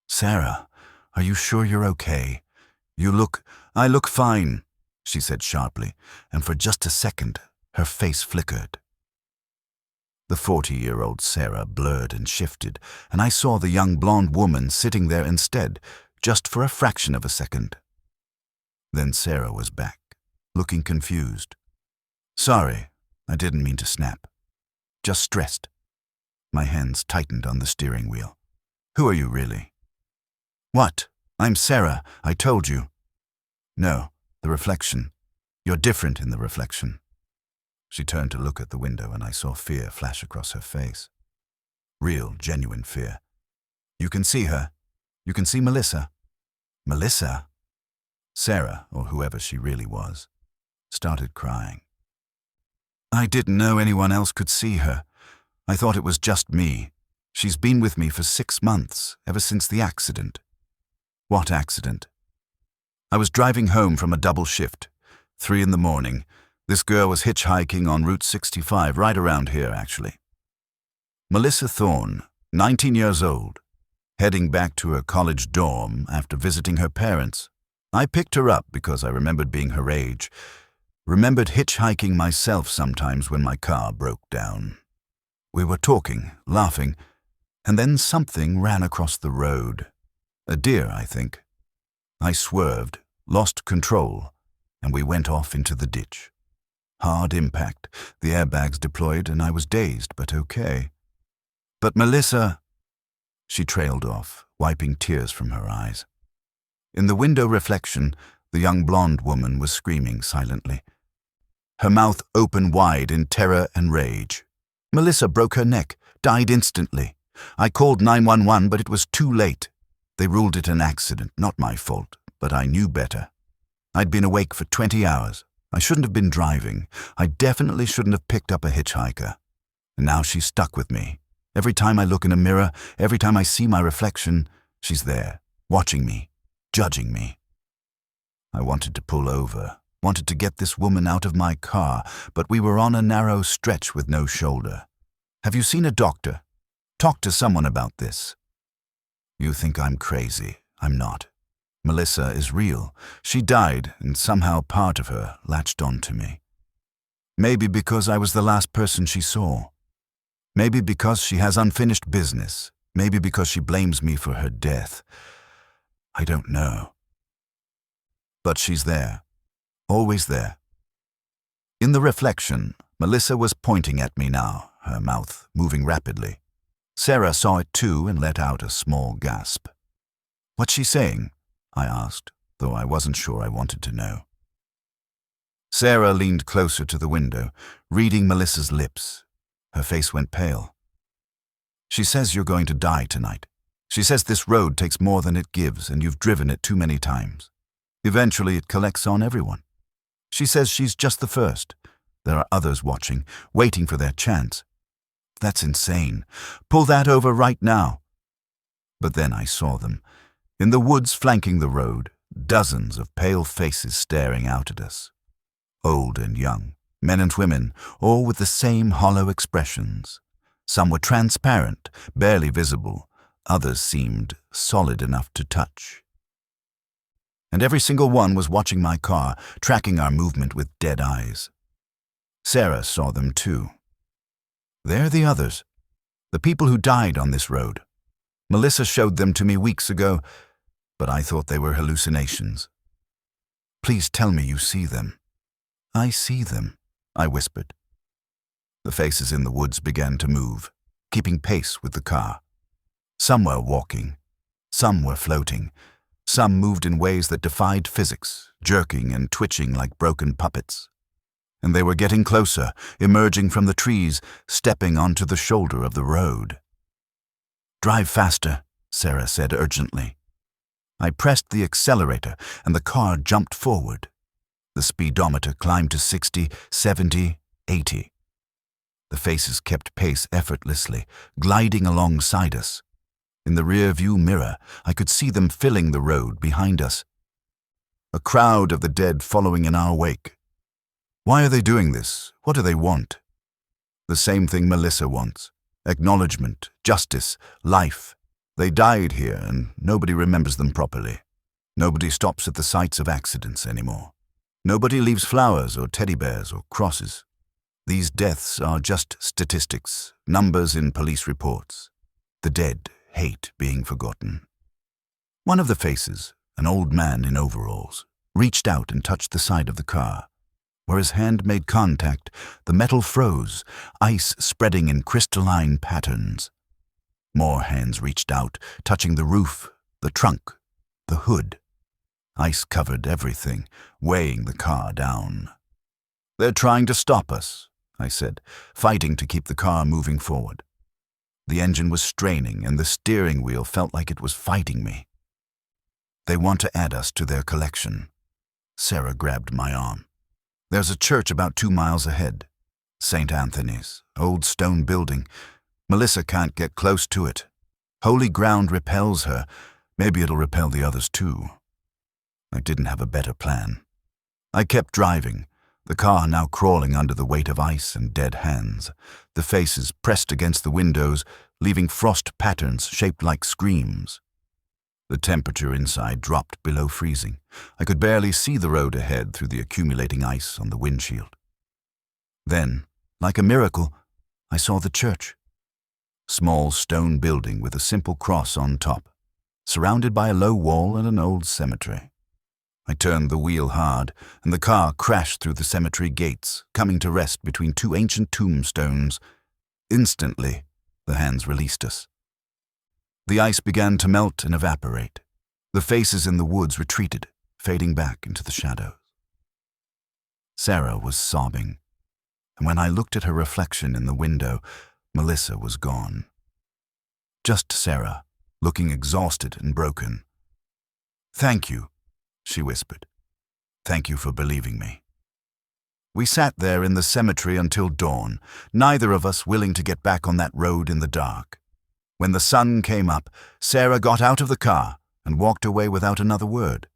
"Sarah, are you sure you're okay? I look fine," she said sharply, and for just a second, her face flickered. The 40-year-old Sarah blurred and shifted, and I saw the young blonde woman sitting there instead, just for a fraction of a second. Then Sarah was back, looking confused. "Sorry, I didn't mean to snap. Just stressed." My hands tightened on the steering wheel. "Who are you really?" "What? I'm Sarah, I told you." "No, the reflection. You're different in the reflection." She turned to look at the window, and I saw fear flash across her face. Real, genuine fear. "You can see her. You can see Melissa." "Melissa?" Sarah, or whoever she really was, started crying. "I didn't know anyone else could see her. I thought it was just me. She's been with me for 6 months, ever since the accident." "What accident?" "I was driving home from a double shift, 3 in the morning. This girl was hitchhiking on Route 65, right around here, actually. Melissa Thorne, 19 years old, heading back to her college dorm after visiting her parents. I picked her up because I remembered being her age. Remembered hitchhiking myself sometimes when my car broke down. We were talking, laughing, and then something ran across the road. A deer, I think. I swerved, lost control, and we went off into the ditch. Hard impact, the airbags deployed, and I was dazed, but okay. But Melissa... She trailed off, wiping tears from her eyes. In the window reflection, the young blonde woman was screaming silently, her mouth open wide in terror and rage. Melissa broke her neck, died instantly. I called 911, but it was too late. They ruled it an accident, not my fault, but I knew better. I'd been awake for 20 hours. I shouldn't have been driving. I definitely shouldn't have picked up a hitchhiker. And now she's stuck with me. Every time I look in a mirror, every time I see my reflection, she's there, watching me, judging me. I wanted to pull over, wanted to get this woman out of my car, but we were on a narrow stretch with no shoulder. Have you seen a doctor? Talk to someone about this. You think I'm crazy. I'm not. Melissa is real. She died, and somehow part of her latched onto me. Maybe because I was the last person she saw. Maybe because she has unfinished business. Maybe because she blames me for her death. I don't know. But she's there. Always there. In the reflection, Melissa was pointing at me now, her mouth moving rapidly. Sarah saw it too and let out a small gasp. What's she saying? I asked, though I wasn't sure I wanted to know. Sarah leaned closer to the window, reading Melissa's lips. Her face went pale. She says you're going to die tonight. She says this road takes more than it gives and you've driven it too many times. Eventually it collects on everyone. She says she's just the first. There are others watching, waiting for their chance. That's insane. Pull that over right now. But then I saw them. In the woods flanking the road, dozens of pale faces staring out at us. Old and young, men and women, all with the same hollow expressions. Some were transparent, barely visible. Others seemed solid enough to touch. And every single one was watching my car, tracking our movement with dead eyes. Sarah saw them too. They're the others, the people who died on this road. Melissa showed them to me weeks ago, but I thought they were hallucinations. Please tell me you see them. I see them, I whispered. The faces in the woods began to move, keeping pace with the car. Some were walking, some were floating, some moved in ways that defied physics, jerking and twitching like broken puppets. And they were getting closer, emerging from the trees, stepping onto the shoulder of the road. Drive faster, Sarah said urgently. I pressed the accelerator and the car jumped forward. The speedometer climbed to 60, 70, 80. The faces kept pace effortlessly, gliding alongside us. In the rear-view mirror, I could see them filling the road behind us. A crowd of the dead following in our wake. Why are they doing this? What do they want? The same thing Melissa wants. Acknowledgement, justice, life. They died here and nobody remembers them properly. Nobody stops at the sites of accidents anymore. Nobody leaves flowers or teddy bears or crosses. These deaths are just statistics, numbers in police reports. The dead hate being forgotten. One of the faces, an old man in overalls, reached out and touched the side of the car. Where his hand made contact, the metal froze, ice spreading in crystalline patterns. More hands reached out, touching the roof, the trunk, the hood. Ice covered everything, weighing the car down. They're trying to stop us, I said, fighting to keep the car moving forward. The engine was straining and the steering wheel felt like it was fighting me. They want to add us to their collection. Sarah grabbed my arm. There's a church about 2 miles ahead. St. Anthony's, old stone building. Melissa can't get close to it. Holy ground repels her. Maybe it'll repel the others too. I didn't have a better plan. I kept driving, the car now crawling under the weight of ice and dead hands, the faces pressed against the windows, leaving frost patterns shaped like screams. The temperature inside dropped below freezing. I could barely see the road ahead through the accumulating ice on the windshield. Then, like a miracle, I saw the church. Small stone building with a simple cross on top, surrounded by a low wall and an old cemetery. I turned the wheel hard, and the car crashed through the cemetery gates, coming to rest between two ancient tombstones. Instantly, the hands released us. The ice began to melt and evaporate. The faces in the woods retreated, fading back into the shadows. Sarah was sobbing, and when I looked at her reflection in the window, Melissa was gone. Just Sarah, looking exhausted and broken. "Thank you," she whispered. "Thank you for believing me." We sat there in the cemetery until dawn, neither of us willing to get back on that road in the dark. When the sun came up, Sarah got out of the car and walked away without another word.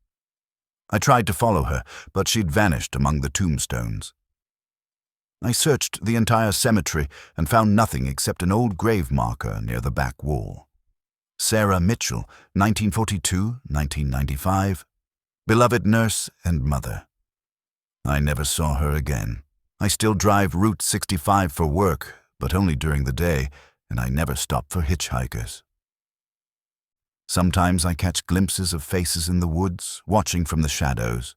I tried to follow her, but she'd vanished among the tombstones. I searched the entire cemetery and found nothing except an old grave marker near the back wall. Sarah Mitchell, 1942-1995, beloved nurse and mother. I never saw her again. I still drive Route 65 for work, but only during the day, and I never stop for hitchhikers. Sometimes I catch glimpses of faces in the woods, watching from the shadows.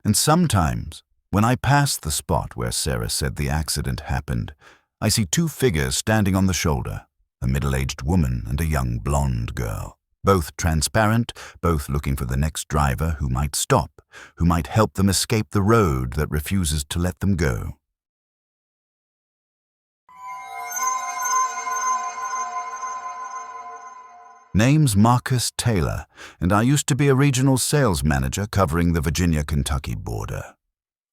And sometimes, when I pass the spot where Sarah said the accident happened, I see two figures standing on the shoulder, a middle-aged woman and a young blonde girl, both transparent, both looking for the next driver who might stop, who might help them escape the road that refuses to let them go. Name's Marcus Taylor, and I used to be a regional sales manager covering the Virginia-Kentucky border.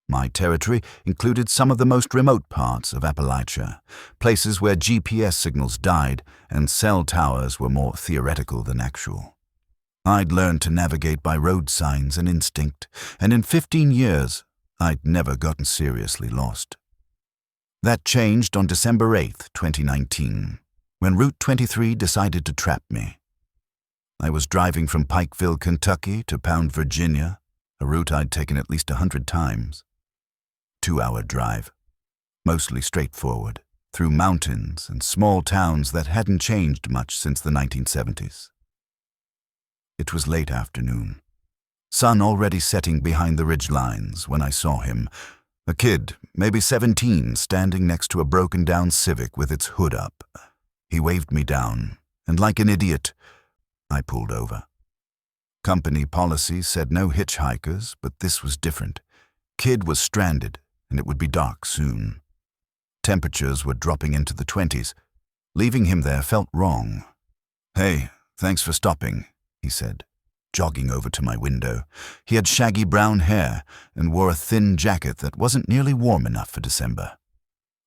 My territory included some of the most remote parts of Appalachia, places where GPS signals died and cell towers were more theoretical than actual. I'd learned to navigate by road signs and instinct, and in 15 years, I'd never gotten seriously lost. That changed on December 8, 2019, when Route 23 decided to trap me. I was driving from Pikeville, Kentucky to Pound, Virginia, a route I'd taken at least 100 times. 2-hour drive, mostly straightforward, through mountains and small towns that hadn't changed much since the 1970s. It was late afternoon, sun already setting behind the ridge lines when I saw him, a kid, maybe 17, standing next to a broken-down Civic with its hood up. He waved me down, and like an idiot, I pulled over. Company policy said no hitchhikers, but this was different. Kid was stranded, and it would be dark soon. Temperatures were dropping into the 20s. Leaving him there felt wrong. "Hey, thanks for stopping," he said, jogging over to my window. He had shaggy brown hair and wore a thin jacket that wasn't nearly warm enough for December.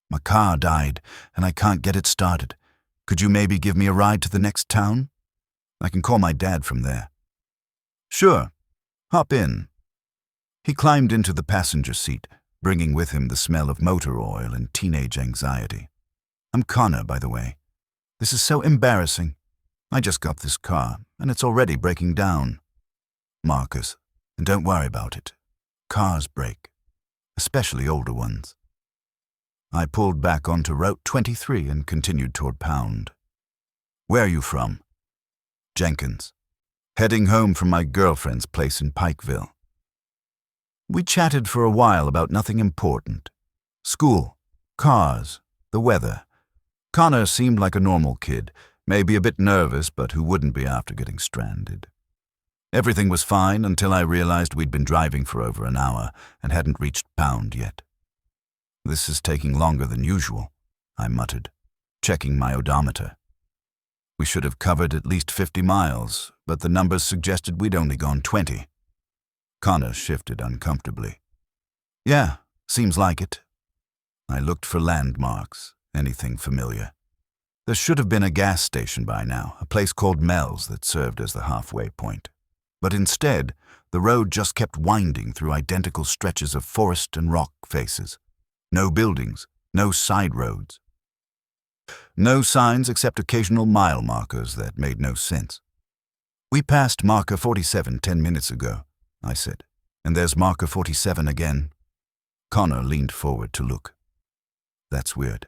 "My car died, and I can't get it started. Could you maybe give me a ride to the next town? I can call my dad from there." "Sure. Hop in." He climbed into the passenger seat, bringing with him the smell of motor oil and teenage anxiety. "I'm Connor, by the way. This is so embarrassing. I just got this car, and it's already breaking down." "Marcus, and don't worry about it. Cars break, especially older ones." I pulled back onto Route 23 and continued toward Pound. "Where are you from?" "Jenkins. Heading home from my girlfriend's place in Pikeville." We chatted for a while about nothing important. School, cars, the weather. Connor seemed like a normal kid, maybe a bit nervous, but who wouldn't be after getting stranded. Everything was fine until I realized we'd been driving for over an hour and hadn't reached Pound yet. "This is taking longer than usual," I muttered, checking my odometer. We should have covered at least 50 miles, but the numbers suggested we'd only gone 20. Connor shifted uncomfortably. "Yeah, seems like it." I looked for landmarks, anything familiar. There should have been a gas station by now, a place called Mel's that served as the halfway point. But instead, the road just kept winding through identical stretches of forest and rock faces. No buildings, no side roads. No signs except occasional mile markers that made no sense. "We passed marker 47 10 minutes ago," I said, "and there's marker 47 again." Connor leaned forward to look. "That's weird."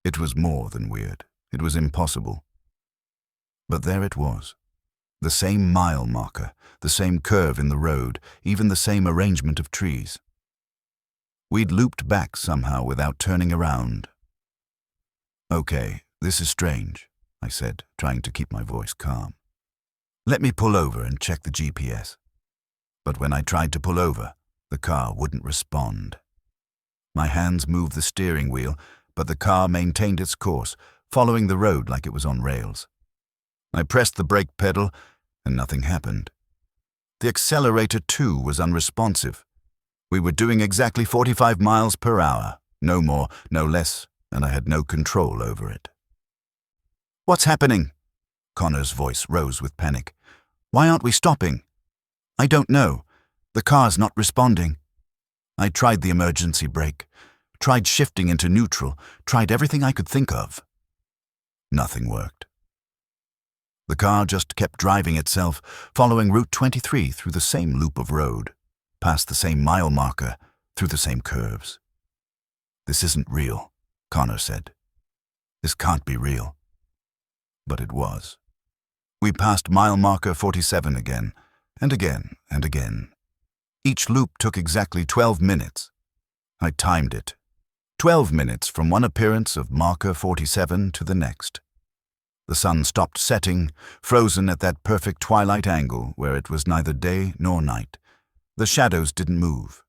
It was more than weird. It was impossible. But there it was. The same mile marker, the same curve in the road, even the same arrangement of trees. We'd looped back somehow without turning around. "Okay, this is strange," I said, trying to keep my voice calm. "Let me pull over and check the GPS." But when I tried to pull over, the car wouldn't respond. My hands moved the steering wheel, but the car maintained its course, following the road like it was on rails. I pressed the brake pedal, and nothing happened. The accelerator, too, was unresponsive. We were doing exactly 45 miles per hour, no more, no less, and I had no control over it. "What's happening?" Connor's voice rose with panic. "Why aren't we stopping?" "I don't know. The car's not responding." I tried the emergency brake, tried shifting into neutral, tried everything I could think of. Nothing worked. The car just kept driving itself, following Route 23 through the same loop of road, past the same mile marker, through the same curves. "This isn't real," Connor said. "This can't be real." But it was. We passed mile marker 47 again, and again, and again. Each loop took exactly 12 minutes. I timed it. 12 minutes from one appearance of marker 47 to the next. The sun stopped setting, frozen at that perfect twilight angle where it was neither day nor night. The shadows didn't move.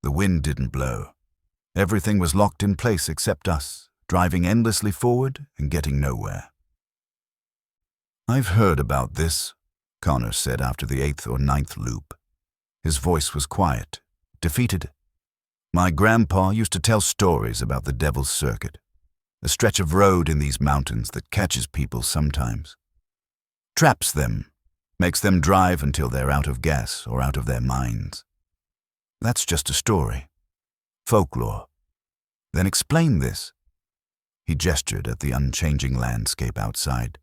The wind didn't blow. Everything was locked in place except us, driving endlessly forward and getting nowhere. "I've heard about this," Connor said after the 8th or 9th loop. His voice was quiet, defeated. "My grandpa used to tell stories about the Devil's Circuit, a stretch of road in these mountains that catches people sometimes. Traps them, makes them drive until they're out of gas or out of their minds. That's just a story. Folklore. Then explain this." He gestured at the unchanging landscape outside.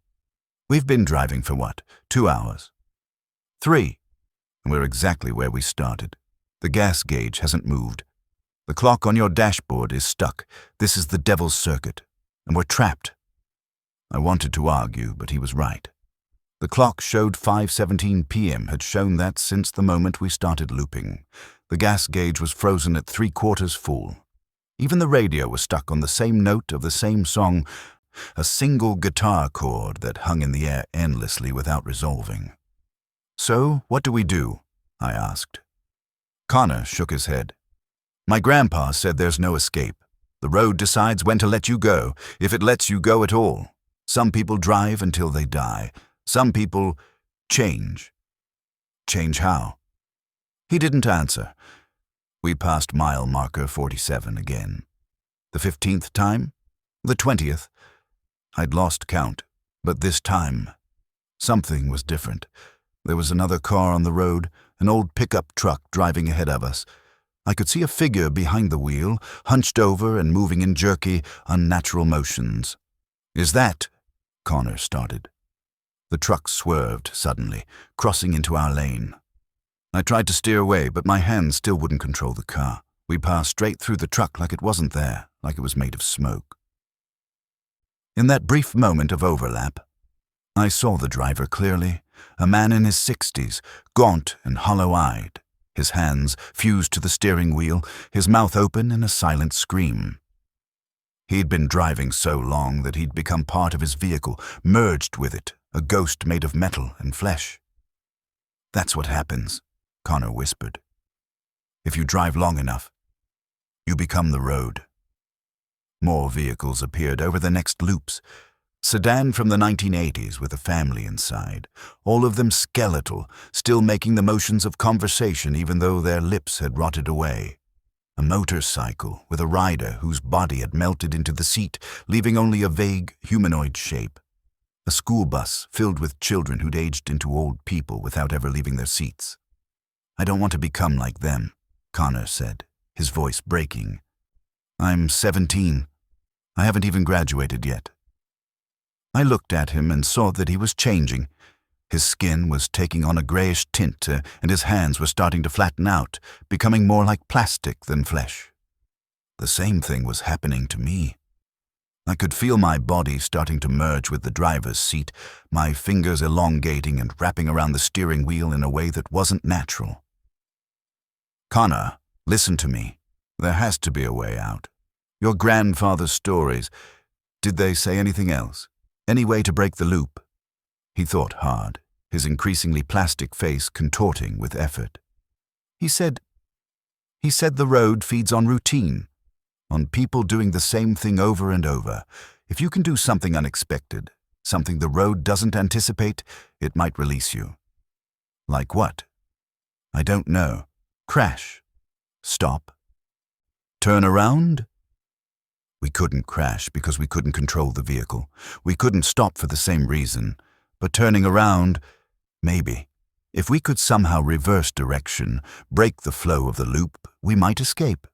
"We've been driving for what, 2 hours? 3. And we're exactly where we started. The gas gauge hasn't moved. The clock on your dashboard is stuck. This is the Devil's Circuit, and we're trapped." I wanted to argue, but he was right. The clock showed 5:17 p.m., had shown that since the moment we started looping. The gas gauge was frozen at 3/4 full. Even the radio was stuck on the same note of the same song, a single guitar chord that hung in the air endlessly without resolving. "So, what do we do?" I asked. Connor shook his head. "My grandpa said there's no escape. The road decides when to let you go, if it lets you go at all. Some people drive until they die. Some people change." "Change how?" He didn't answer. We passed mile marker 47 again. The 15th time? The 20th? I'd lost count, but this time, something was different. There was another car on the road, an old pickup truck driving ahead of us. I could see a figure behind the wheel, hunched over and moving in jerky, unnatural motions. "Is that?" Connor started. The truck swerved suddenly, crossing into our lane. I tried to steer away, but my hands still wouldn't control the car. We passed straight through the truck like it wasn't there, like it was made of smoke. In that brief moment of overlap, I saw the driver clearly, a man in his 60s, gaunt and hollow-eyed, his hands fused to the steering wheel, his mouth open in a silent scream. He'd been driving so long that he'd become part of his vehicle, merged with it, a ghost made of metal and flesh. "That's what happens," Connor whispered. "If you drive long enough, you become the road." More vehicles appeared over the next loops. Sedan from the 1980s with a family inside, all of them skeletal, still making the motions of conversation even though their lips had rotted away. A motorcycle with a rider whose body had melted into the seat, leaving only a vague humanoid shape. A school bus filled with children who'd aged into old people without ever leaving their seats. "I don't want to become like them," Connor said, his voice breaking. "I'm 17. I haven't even graduated yet." I looked at him and saw that he was changing. His skin was taking on a grayish tint, and his hands were starting to flatten out, becoming more like plastic than flesh. The same thing was happening to me. I could feel my body starting to merge with the driver's seat, my fingers elongating and wrapping around the steering wheel in a way that wasn't natural. "Connor, listen to me. There has to be a way out. Your grandfather's stories, did they say anything else? Any way to break the loop?" He thought hard, his increasingly plastic face contorting with effort. He said the road feeds on routine, on people doing the same thing over and over. If you can do something unexpected, something the road doesn't anticipate, it might release you. Like what? I don't know. Crash. Stop. Turn around? We couldn't crash because we couldn't control the vehicle. We couldn't stop for the same reason. But turning around, maybe. If we could somehow reverse direction, break the flow of the loop, we might escape.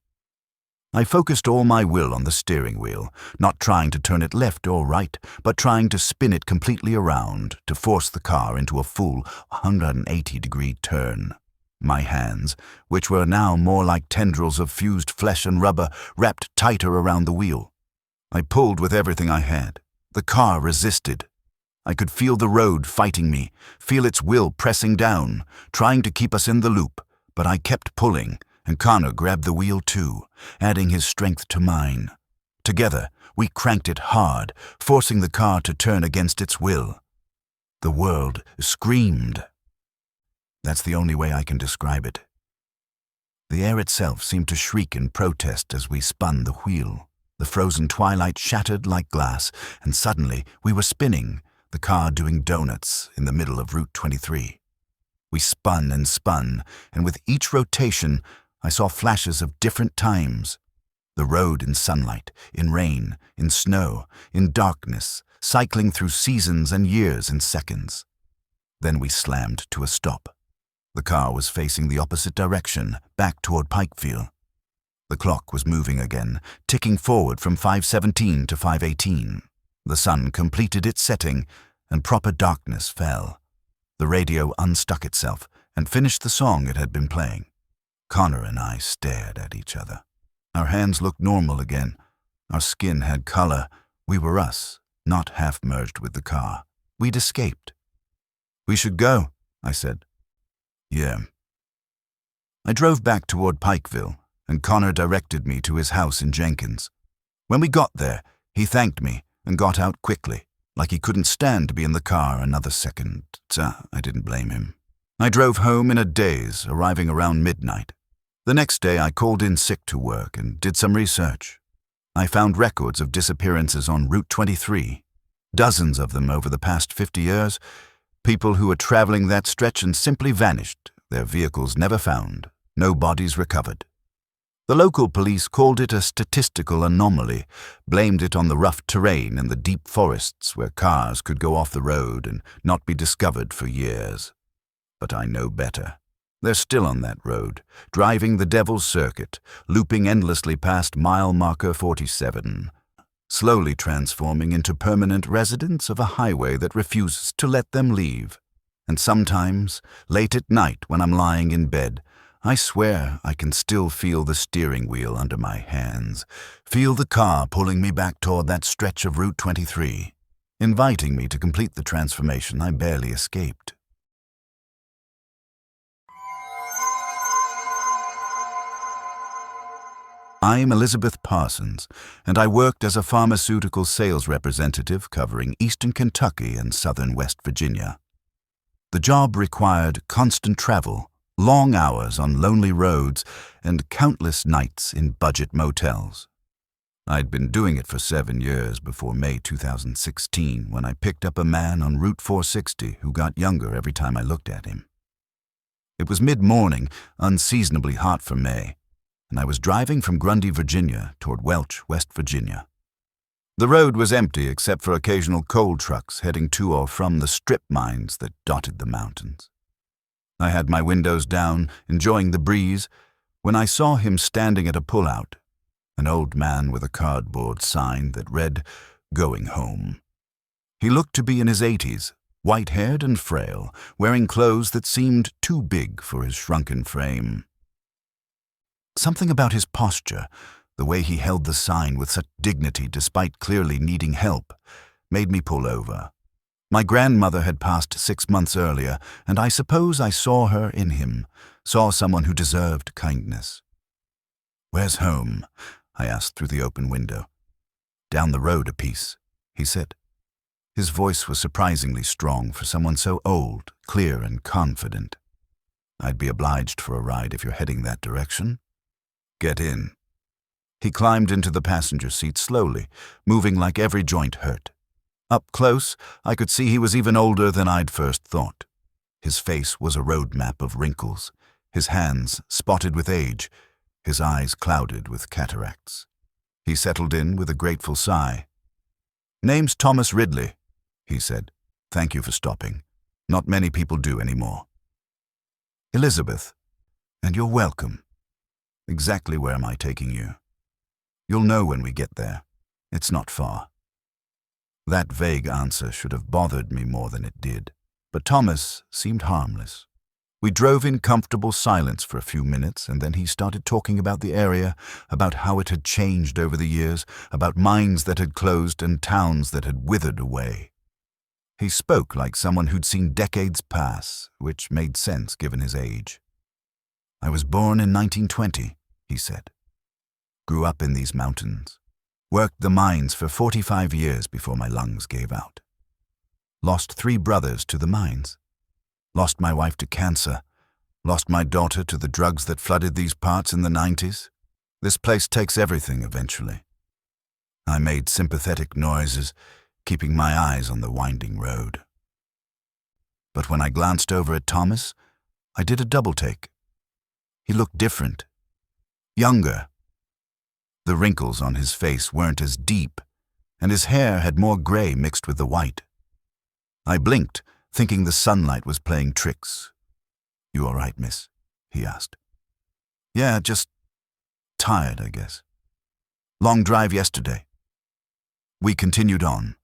I focused all my will on the steering wheel, not trying to turn it left or right, but trying to spin it completely around, to force the car into a full 180-degree turn. My hands, which were now more like tendrils of fused flesh and rubber, wrapped tighter around the wheel. I pulled with everything I had. The car resisted. I could feel the road fighting me, feel its will pressing down, trying to keep us in the loop, but I kept pulling, and Connor grabbed the wheel too, adding his strength to mine. Together, we cranked it hard, forcing the car to turn against its will. The world screamed. That's the only way I can describe it. The air itself seemed to shriek in protest as we spun the wheel. The frozen twilight shattered like glass, and suddenly we were spinning, the car doing donuts in the middle of Route 23. We spun, and with each rotation, I saw flashes of different times. The road in sunlight, in rain, in snow, in darkness, cycling through seasons and years in seconds. Then we slammed to a stop. The car was facing the opposite direction, back toward Pikeville. The clock was moving again, ticking forward from 5:17 to 5:18. The sun completed its setting, and proper darkness fell. The radio unstuck itself and finished the song it had been playing. Connor and I stared at each other. Our hands looked normal again. Our skin had color. We were us, not half-merged with the car. We'd escaped. "We should go," I said. "Yeah." I drove back toward Pikeville, and Connor directed me to his house in Jenkins. When we got there, he thanked me and got out quickly, like he couldn't stand to be in the car another second. I didn't blame him. I drove home in a daze, arriving around midnight. The next day I called in sick to work and did some research. I found records of disappearances on Route 23, dozens of them over the past 50 years, people who were traveling that stretch and simply vanished, their vehicles never found, no bodies recovered. The local police called it a statistical anomaly, blamed it on the rough terrain and the deep forests where cars could go off the road and not be discovered for years. But I know better. They're still on that road, driving the Devil's Circuit, looping endlessly past mile marker 47, slowly transforming into permanent residents of a highway that refuses to let them leave. And sometimes, late at night when I'm lying in bed, I swear I can still feel the steering wheel under my hands, feel the car pulling me back toward that stretch of Route 23, inviting me to complete the transformation I barely escaped. I'm Elizabeth Parsons, and I worked as a pharmaceutical sales representative covering eastern Kentucky and southern West Virginia. The job required constant travel, long hours on lonely roads, and countless nights in budget motels. I'd been doing it for 7 years before May 2016, when I picked up a man on Route 460 who got younger every time I looked at him. It was mid-morning, unseasonably hot for May, and I was driving from Grundy, Virginia, toward Welch, West Virginia. The road was empty except for occasional coal trucks heading to or from the strip mines that dotted the mountains. I had my windows down, enjoying the breeze, when I saw him standing at a pullout, an old man with a cardboard sign that read, "Going Home." He looked to be in his 80s, white-haired and frail, wearing clothes that seemed too big for his shrunken frame. Something about his posture, the way he held the sign with such dignity despite clearly needing help, made me pull over. My grandmother had passed 6 months earlier, and I suppose I saw her in him, saw someone who deserved kindness. "Where's home?" I asked through the open window. "Down the road a piece," he said. His voice was surprisingly strong for someone so old, clear and confident. "I'd be obliged for a ride if you're heading that direction." "Get in." He climbed into the passenger seat slowly, moving like every joint hurt. Up close, I could see he was even older than I'd first thought. His face was a road map of wrinkles, his hands spotted with age, his eyes clouded with cataracts. He settled in with a grateful sigh. "Name's Thomas Ridley," he said. "Thank you for stopping. Not many people do anymore." "Elizabeth, and you're welcome. Exactly where am I taking you?" "You'll know when we get there. It's not far." That vague answer should have bothered me more than it did, but Thomas seemed harmless. We drove in comfortable silence for a few minutes, and then he started talking about the area, about how it had changed over the years, about mines that had closed and towns that had withered away. He spoke like someone who'd seen decades pass, which made sense given his age. "I was born in 1920, he said. "Grew up in these mountains. Worked the mines for 45 years before my lungs gave out. Lost 3 brothers to the mines. Lost my wife to cancer. Lost my daughter to the drugs that flooded these parts in the 90s. This place takes everything eventually." I made sympathetic noises, keeping my eyes on the winding road. But when I glanced over at Thomas, I did a double take. He looked different. Younger. The wrinkles on his face weren't as deep, and his hair had more gray mixed with the white. I blinked, thinking the sunlight was playing tricks. "You all right, miss?" he asked. "Yeah, just tired, I guess. Long drive yesterday." We continued on.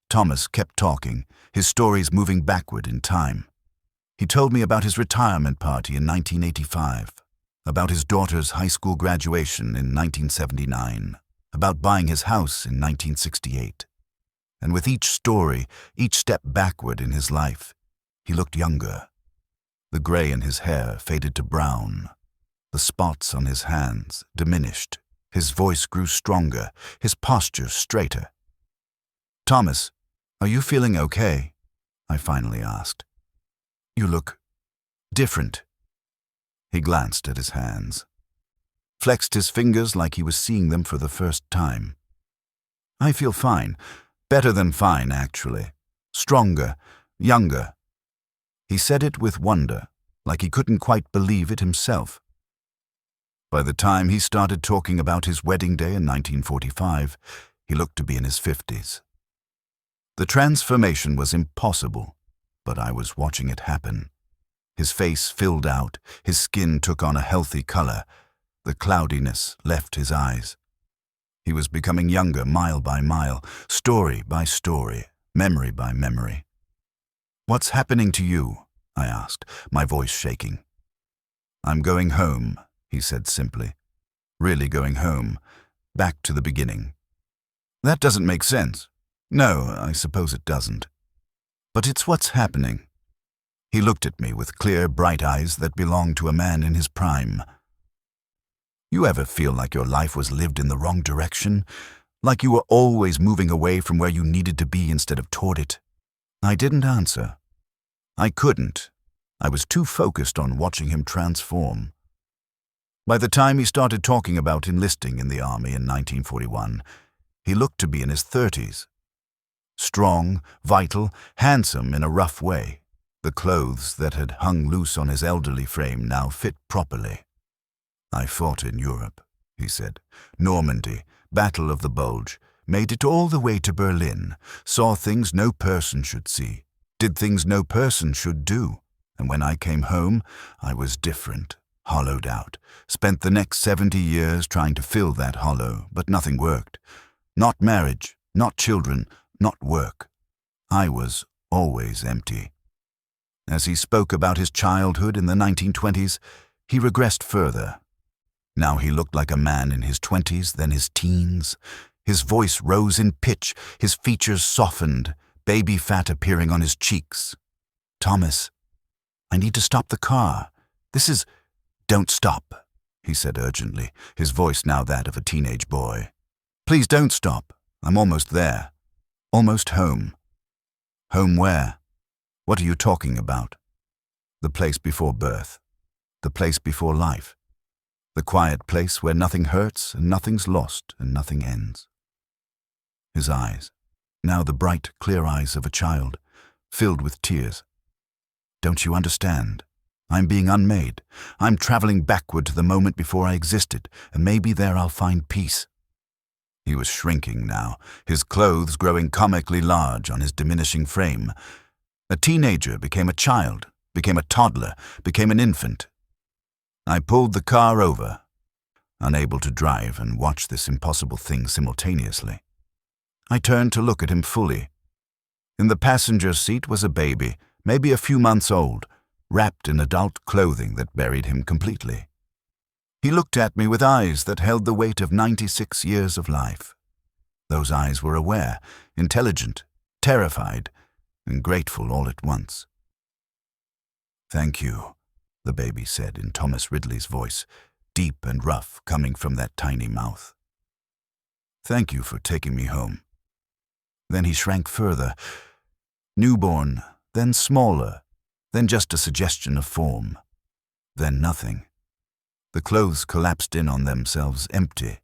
Thomas kept talking, his stories moving backward in time. He told me about his retirement party in 1985, about his daughter's high school graduation in 1979, about buying his house in 1968. And with each story, each step backward in his life, he looked younger. The gray in his hair faded to brown. The spots on his hands diminished. His voice grew stronger, his posture straighter. "Thomas, are you feeling okay?" I finally asked. "You look different." He glanced at his hands, flexed his fingers like he was seeing them for the first time. "I feel fine. Better than fine, actually. Stronger, younger." He said it with wonder, like he couldn't quite believe it himself. By the time he started talking about his wedding day in 1945, he looked to be in his 50s. The transformation was impossible, but I was watching it happen. His face filled out, his skin took on a healthy color. The cloudiness left his eyes. He was becoming younger mile by mile, story by story, memory by memory. "What's happening to you?" I asked, my voice shaking. "I'm going home," he said simply. "Really going home, back to the beginning." "That doesn't make sense." "No, I suppose it doesn't. But it's what's happening." He looked at me with clear, bright eyes that belonged to a man in his prime. "You ever feel like your life was lived in the wrong direction? Like you were always moving away from where you needed to be instead of toward it?" I didn't answer. I couldn't. I was too focused on watching him transform. By the time he started talking about enlisting in the army in 1941, he looked to be in his 30s. Strong, vital, handsome in a rough way. The clothes that had hung loose on his elderly frame now fit properly. "I fought in Europe," he said. "Normandy, Battle of the Bulge, made it all the way to Berlin, saw things no person should see, did things no person should do. And when I came home, I was different, hollowed out, spent the next 70 years trying to fill that hollow, but nothing worked. Not marriage, not children, not work. I was always empty. As he spoke about his childhood in the 1920s, he regressed further. Now he looked like a man in his 20s, then his teens. His voice rose in pitch, his features softened, baby fat appearing on his cheeks. "Thomas, I need to stop the car. Don't stop," he said urgently, his voice now that of a teenage boy. "Please don't stop. I'm almost there. Almost home." "Home where? What are you talking about?" "The place before birth. The place before life. The quiet place where nothing hurts and nothing's lost and nothing ends." His eyes, now the bright, clear eyes of a child, filled with tears. "Don't you understand? I'm being unmade. I'm traveling backward to the moment before I existed, and maybe there I'll find peace." He was shrinking now, his clothes growing comically large on his diminishing frame. A teenager became a child, became a toddler, became an infant. I pulled the car over, unable to drive and watch this impossible thing simultaneously. I turned to look at him fully. In the passenger seat was a baby, maybe a few months old, wrapped in adult clothing that buried him completely. He looked at me with eyes that held the weight of 96 years of life. Those eyes were aware, intelligent, terrified, and grateful all at once. "Thank you," the baby said in Thomas Ridley's voice, deep and rough coming from that tiny mouth. "Thank you for taking me home." Then he shrank further, newborn, then smaller, then just a suggestion of form, then nothing. The clothes collapsed in on themselves, empty.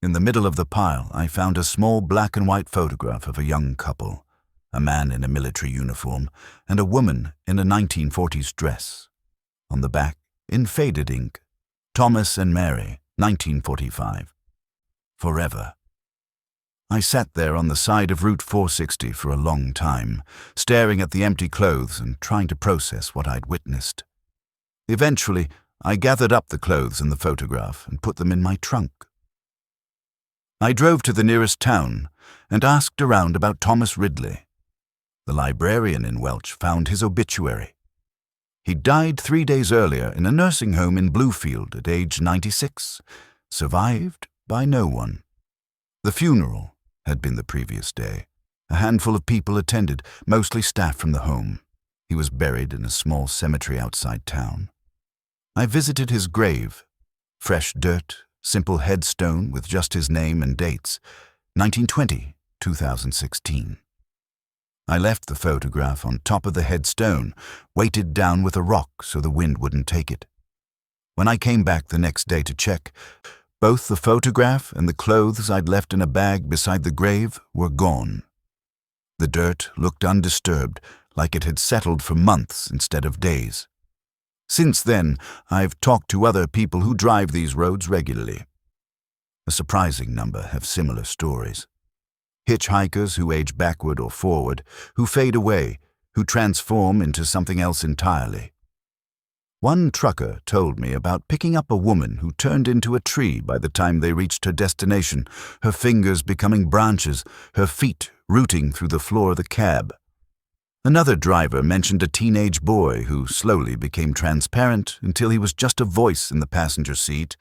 In the middle of the pile, I found a small black and white photograph of a young couple, a man in a military uniform and a woman in a 1940s dress. On the back, in faded ink, "Thomas and Mary, 1945. Forever." I sat there on the side of Route 460 for a long time, staring at the empty clothes and trying to process what I'd witnessed. Eventually, I gathered up the clothes and the photograph and put them in my trunk. I drove to the nearest town and asked around about Thomas Ridley. The librarian in Welch found his obituary. He died 3 days earlier in a nursing home in Bluefield at age 96, survived by no one. The funeral had been the previous day. A handful of people attended, mostly staff from the home. He was buried in a small cemetery outside town. I visited his grave. Fresh dirt, simple headstone with just his name and dates, 1920, 2016. I left the photograph on top of the headstone, weighted down with a rock so the wind wouldn't take it. When I came back the next day to check, both the photograph and the clothes I'd left in a bag beside the grave were gone. The dirt looked undisturbed, like it had settled for months instead of days. Since then, I've talked to other people who drive these roads regularly. A surprising number have similar stories. Hitchhikers who age backward or forward, who fade away, who transform into something else entirely. One trucker told me about picking up a woman who turned into a tree by the time they reached her destination, her fingers becoming branches, her feet rooting through the floor of the cab. Another driver mentioned a teenage boy who slowly became transparent until he was just a voice in the passenger seat,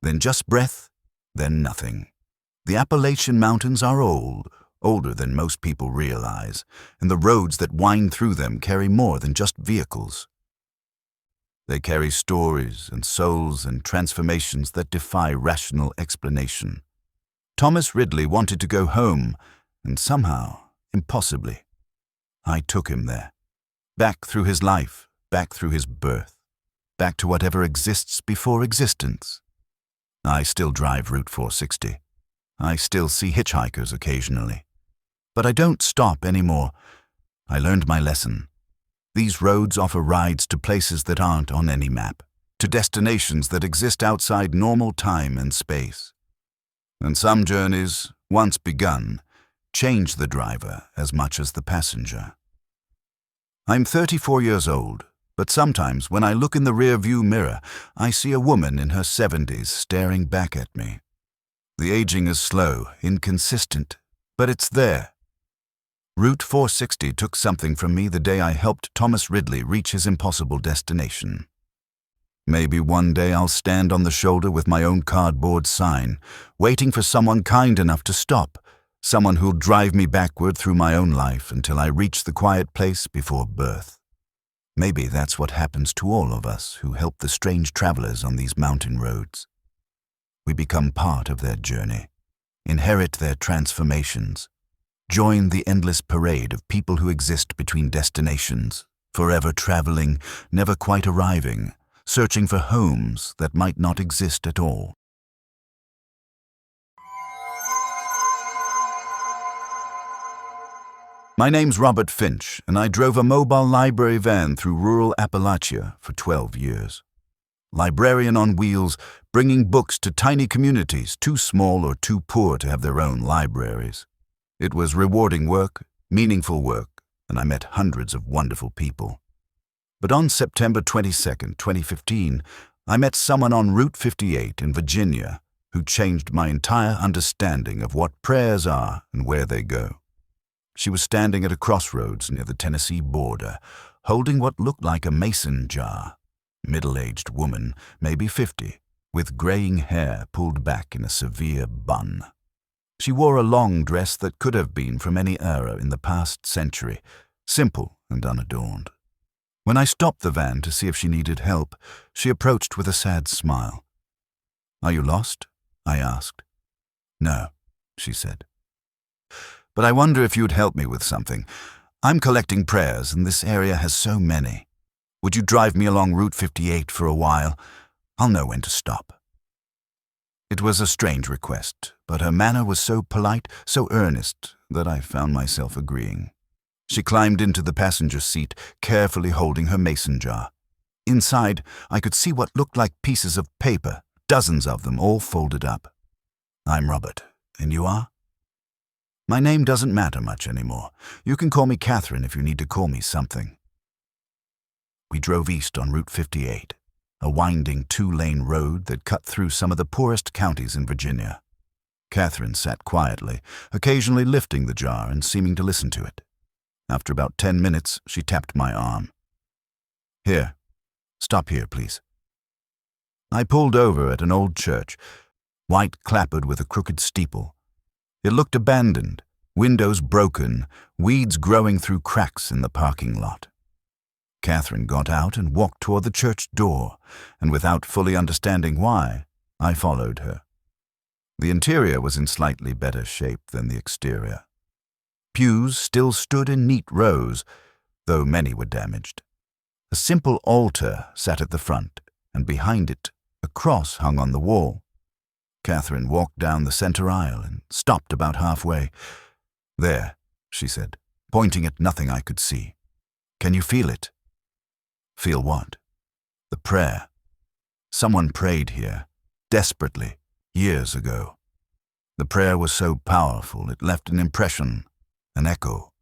then just breath, then nothing. The Appalachian Mountains are old, older than most people realize, and the roads that wind through them carry more than just vehicles. They carry stories and souls and transformations that defy rational explanation. Thomas Ridley wanted to go home, and somehow, impossibly, I took him there. Back through his life, back through his birth, back to whatever exists before existence. I still drive Route 460. I still see hitchhikers occasionally. But I don't stop anymore. I learned my lesson. These roads offer rides to places that aren't on any map, to destinations that exist outside normal time and space. And some journeys, once begun, change the driver as much as the passenger. I'm 34 years old, but sometimes when I look in the rear-view mirror, I see a woman in her 70s staring back at me. The aging is slow, inconsistent, but it's there. Route 460 took something from me the day I helped Thomas Ridley reach his impossible destination. Maybe one day I'll stand on the shoulder with my own cardboard sign, waiting for someone kind enough to stop, someone who'll drive me backward through my own life until I reach the quiet place before birth. Maybe that's what happens to all of us who help the strange travelers on these mountain roads. We become part of their journey, inherit their transformations, join the endless parade of people who exist between destinations, forever traveling, never quite arriving, searching for homes that might not exist at all. My name's Robert Finch, and I drove a mobile library van through rural Appalachia for 12 years. Librarian on wheels, bringing books to tiny communities too small or too poor to have their own libraries. It was rewarding work, meaningful work, and I met hundreds of wonderful people. But on September 22nd, 2015, I met someone on Route 58 in Virginia who changed my entire understanding of what prayers are and where they go. She was standing at a crossroads near the Tennessee border, holding what looked like a mason jar. Middle-aged woman, maybe 50, with graying hair pulled back in a severe bun. She wore a long dress that could have been from any era in the past century, simple and unadorned. When I stopped the van to see if she needed help, she approached with a sad smile. "Are you lost?" I asked. "No," she said. "But I wonder if you'd help me with something. I'm collecting prayers, and this area has so many. Would you drive me along Route 58 for a while? I'll know when to stop." It was a strange request, but her manner was so polite, so earnest, that I found myself agreeing. She climbed into the passenger seat, carefully holding her mason jar. Inside, I could see what looked like pieces of paper, dozens of them, all folded up. "I'm Robert, and you are?" "My name doesn't matter much anymore. You can call me Catherine if you need to call me something." We drove east on Route 58, a winding two-lane road that cut through some of the poorest counties in Virginia. Catherine sat quietly, occasionally lifting the jar and seeming to listen to it. After about 10 minutes, she tapped my arm. "Here, stop here, please." I pulled over at an old church, white clapboard with a crooked steeple. It looked abandoned, windows broken, weeds growing through cracks in the parking lot. Catherine got out and walked toward the church door, and without fully understanding why, I followed her. The interior was in slightly better shape than the exterior. Pews still stood in neat rows, though many were damaged. A simple altar sat at the front, and behind it, a cross hung on the wall. Catherine walked down the center aisle and stopped about halfway. "There," she said, pointing at nothing I could see. "Can you feel it?" "Feel what?" "The prayer. Someone prayed here, desperately, years ago. The prayer was so powerful it left an impression, an echo.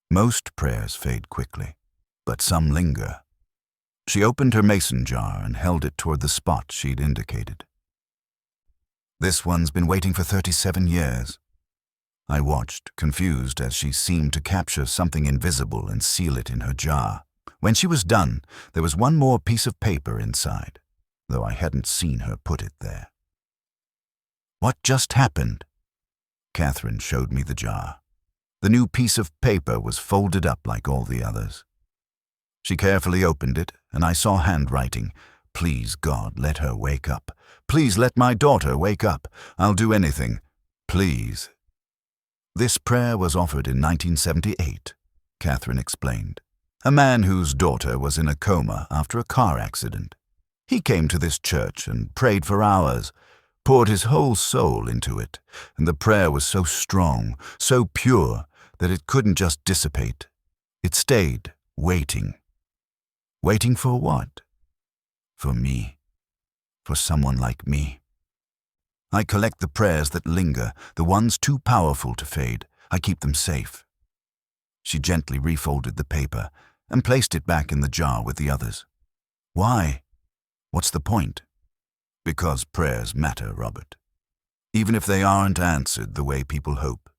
Most prayers fade quickly, but some linger." She opened her mason jar and held it toward the spot she'd indicated. "This one's been waiting for 37 years. I watched, confused, as she seemed to capture something invisible and seal it in her jar. When she was done, there was one more piece of paper inside, though I hadn't seen her put it there. "What just happened?" Catherine showed me the jar. The new piece of paper was folded up like all the others. She carefully opened it, and I saw handwriting. "Please, God, let her wake up. Please let my daughter wake up. I'll do anything. Please." This prayer was offered in 1978, Catherine explained. A man whose daughter was in a coma after a car accident. He came to this church and prayed for hours, poured his whole soul into it, and the prayer was so strong, so pure, that it couldn't just dissipate. It stayed, waiting. Waiting for what? For me. For someone like me. I collect the prayers that linger, the ones too powerful to fade. I keep them safe. She gently refolded the paper and placed it back in the jar with the others. "Why? What's the point?" "Because prayers matter, Robert. Even if they aren't answered the way people hope.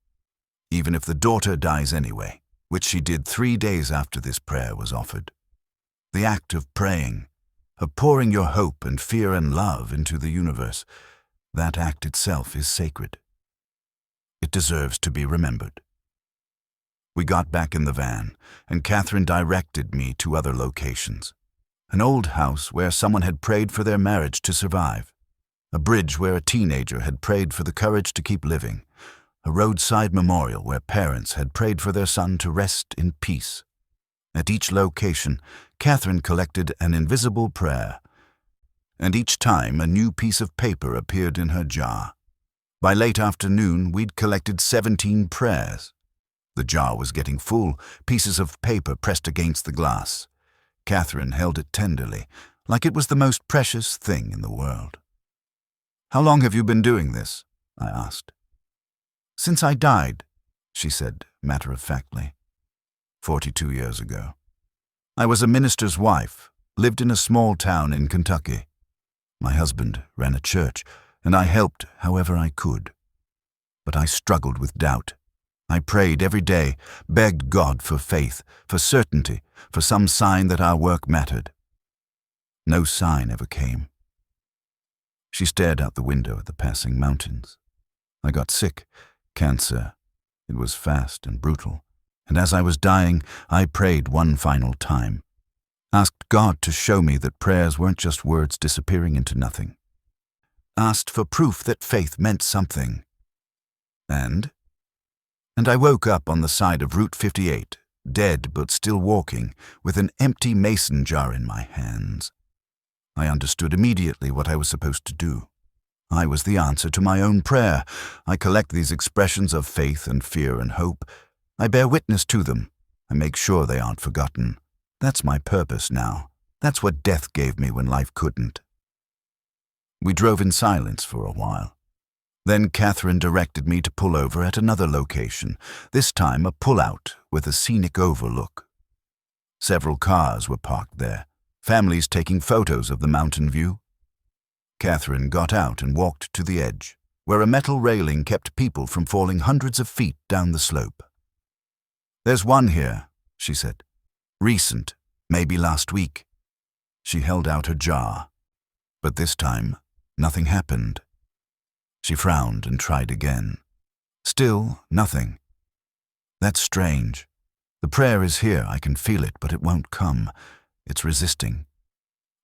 even if the daughter dies anyway, which she did 3 days after this prayer was offered. The act of praying, of pouring your hope and fear and love into the universe, that act itself is sacred. It deserves to be remembered. We got back in the van, and Catherine directed me to other locations. An old house where someone had prayed for their marriage to survive. A bridge where a teenager had prayed for the courage to keep living. A roadside memorial where parents had prayed for their son to rest in peace. At each location, Catherine collected an invisible prayer, and each time a new piece of paper appeared in her jar. By late afternoon, we'd collected 17 prayers. The jar was getting full, pieces of paper pressed against the glass. Catherine held it tenderly, like it was the most precious thing in the world. "How long have you been doing this?" I asked. "Since I died," she said matter-of-factly. 42 years ago. I was a minister's wife, lived in a small town in Kentucky. My husband ran a church, and I helped however I could. But I struggled with doubt. I prayed every day, begged God for faith, for certainty, for some sign that our work mattered. No sign ever came. She stared out the window at the passing mountains. I got sick, cancer. It was fast and brutal, and as I was dying, I prayed one final time. Asked God to show me that prayers weren't just words disappearing into nothing. Asked for proof that faith meant something. And I woke up on the side of Route 58, dead but still walking, with an empty mason jar in my hands. I understood immediately what I was supposed to do. I was the answer to my own prayer. I collect these expressions of faith and fear and hope. I bear witness to them. I make sure they aren't forgotten. That's my purpose now. That's what death gave me when life couldn't. We drove in silence for a while. Then Catherine directed me to pull over at another location, this time a pull-out with a scenic overlook. Several cars were parked there, families taking photos of the mountain view. Catherine got out and walked to the edge, where a metal railing kept people from falling hundreds of feet down the slope. "There's one here," she said. "Recent, maybe last week." She held out her jar, but this time nothing happened. She frowned and tried again. Still nothing. "That's strange. The prayer is here, I can feel it, but it won't come. It's resisting.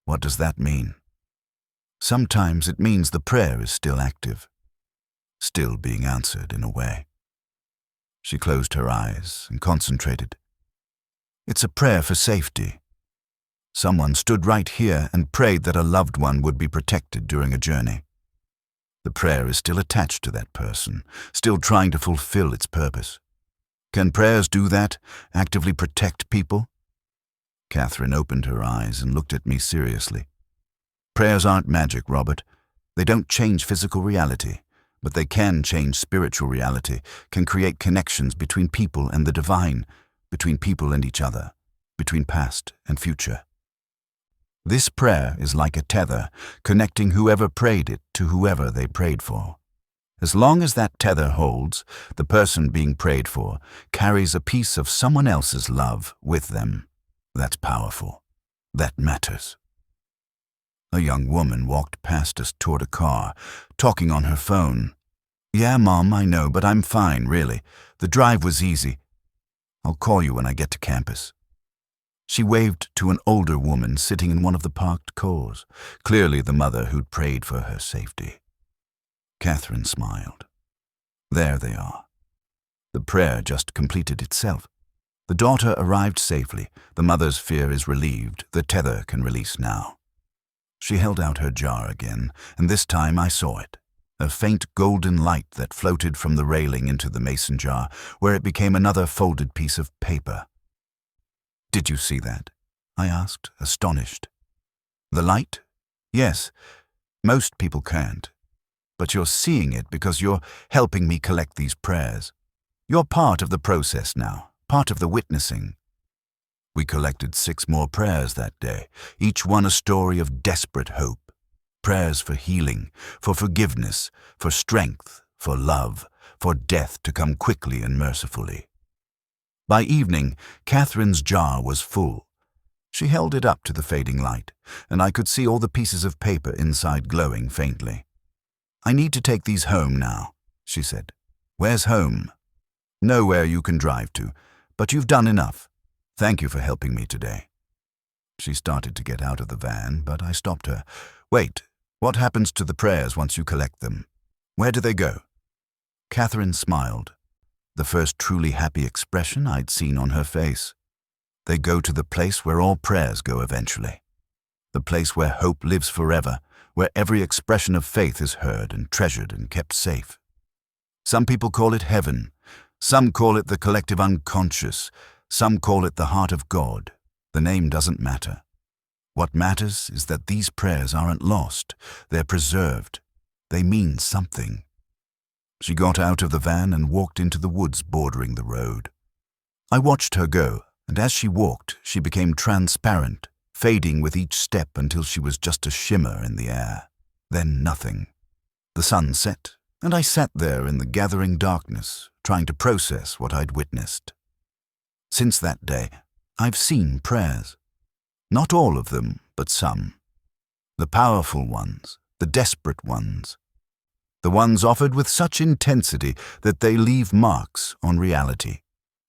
What does that mean?" "Sometimes it means the prayer is still active, still being answered in a way." She closed her eyes and concentrated. "It's a prayer for safety. Someone stood right here and prayed that a loved one would be protected during a journey. The prayer is still attached to that person, still trying to fulfill its purpose. Can prayers do that, actively protect people?" Catherine opened her eyes and looked at me seriously. "Prayers aren't magic, Robert. They don't change physical reality, but they can change spiritual reality, can create connections between people and the divine, between people and each other, between past and future. This prayer is like a tether, connecting whoever prayed it to whoever they prayed for. As long as that tether holds, the person being prayed for carries a piece of someone else's love with them. That's powerful. That matters." A young woman walked past us toward a car, talking on her phone. "Yeah, Mom, I know, but I'm fine, really. The drive was easy. I'll call you when I get to campus." She waved to an older woman sitting in one of the parked cars, clearly the mother who'd prayed for her safety. Catherine smiled. There they are. The prayer just completed itself. The daughter arrived safely, the mother's fear is relieved, the tether can release now. She held out her jar again, and this time I saw it. A faint golden light that floated from the railing into the mason jar, where it became another folded piece of paper. "Did you see that?" I asked, astonished. "The light? Yes. Most people can't. But you're seeing it because you're helping me collect these prayers. You're part of the process now, part of the witnessing." We collected 6 more prayers that day, each one a story of desperate hope. Prayers for healing, for forgiveness, for strength, for love, for death to come quickly and mercifully. By evening, Catherine's jar was full. She held it up to the fading light, and I could see all the pieces of paper inside glowing faintly. "I need to take these home now," she said. "Where's home?" "Nowhere you can drive to, but you've done enough. Thank you for helping me today." She started to get out of the van, but I stopped her. "Wait, what happens to the prayers once you collect them? Where do they go?" Catherine smiled, the first truly happy expression I'd seen on her face. "They go to the place where all prayers go eventually. The place where hope lives forever, where every expression of faith is heard and treasured and kept safe. Some people call it heaven. Some call it the collective unconscious. Some call it the heart of God. The name doesn't matter. What matters is that these prayers aren't lost. They're preserved. They mean something." She got out of the van and walked into the woods bordering the road. I watched her go, and as she walked, she became transparent, fading with each step until she was just a shimmer in the air. Then nothing. The sun set, and I sat there in the gathering darkness, trying to process what I'd witnessed. Since that day, I've seen prayers. Not all of them, but some. The powerful ones, the desperate ones. The ones offered with such intensity that they leave marks on reality.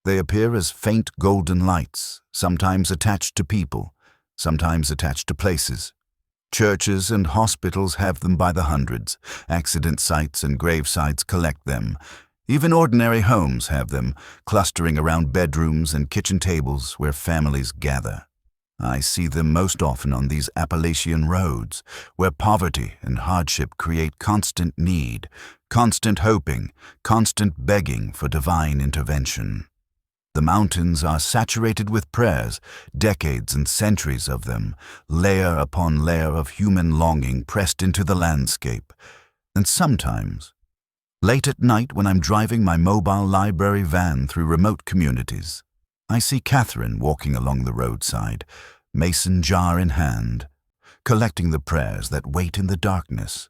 They appear as faint golden lights, sometimes attached to people, sometimes attached to places. Churches and hospitals have them by the hundreds. Accident sites and gravesites collect them. Even ordinary homes have them, clustering around bedrooms and kitchen tables where families gather. I see them most often on these Appalachian roads, where poverty and hardship create constant need, constant hoping, constant begging for divine intervention. The mountains are saturated with prayers, decades and centuries of them, layer upon layer of human longing pressed into the landscape. And sometimes, late at night when I'm driving my mobile library van through remote communities, I see Catherine walking along the roadside, mason jar in hand, collecting the prayers that wait in the darkness.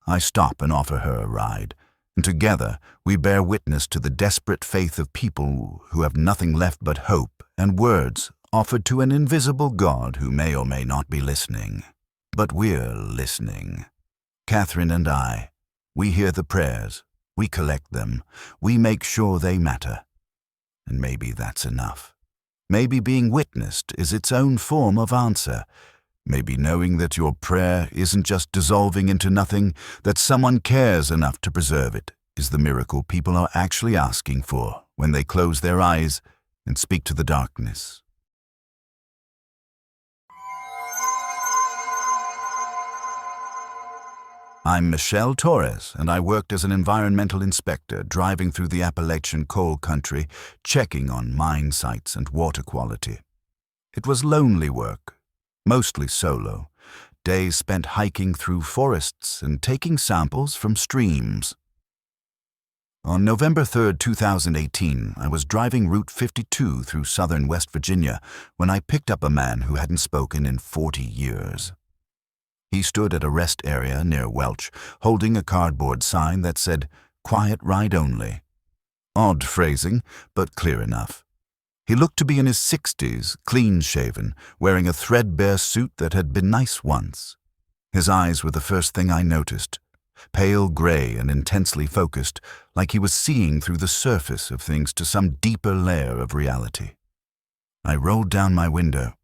I stop and offer her a ride, and together we bear witness to the desperate faith of people who have nothing left but hope and words offered to an invisible God who may or may not be listening. But we're listening. Catherine and I, we hear the prayers, we collect them, we make sure they matter. And maybe that's enough. Maybe being witnessed is its own form of answer. Maybe knowing that your prayer isn't just dissolving into nothing, that someone cares enough to preserve it, is the miracle people are actually asking for when they close their eyes and speak to the darkness. I'm Michelle Torres, and I worked as an environmental inspector driving through the Appalachian coal country, checking on mine sites and water quality. It was lonely work, mostly solo, days spent hiking through forests and taking samples from streams. On November 3, 2018, I was driving Route 52 through southern West Virginia when I picked up a man who hadn't spoken in 40 years. He stood at a rest area near Welch, holding a cardboard sign that said, "Quiet ride only." Odd phrasing, but clear enough. He looked to be in his 60s, clean-shaven, wearing a threadbare suit that had been nice once. His eyes were the first thing I noticed, pale gray and intensely focused, like he was seeing through the surface of things to some deeper layer of reality. I rolled down my window.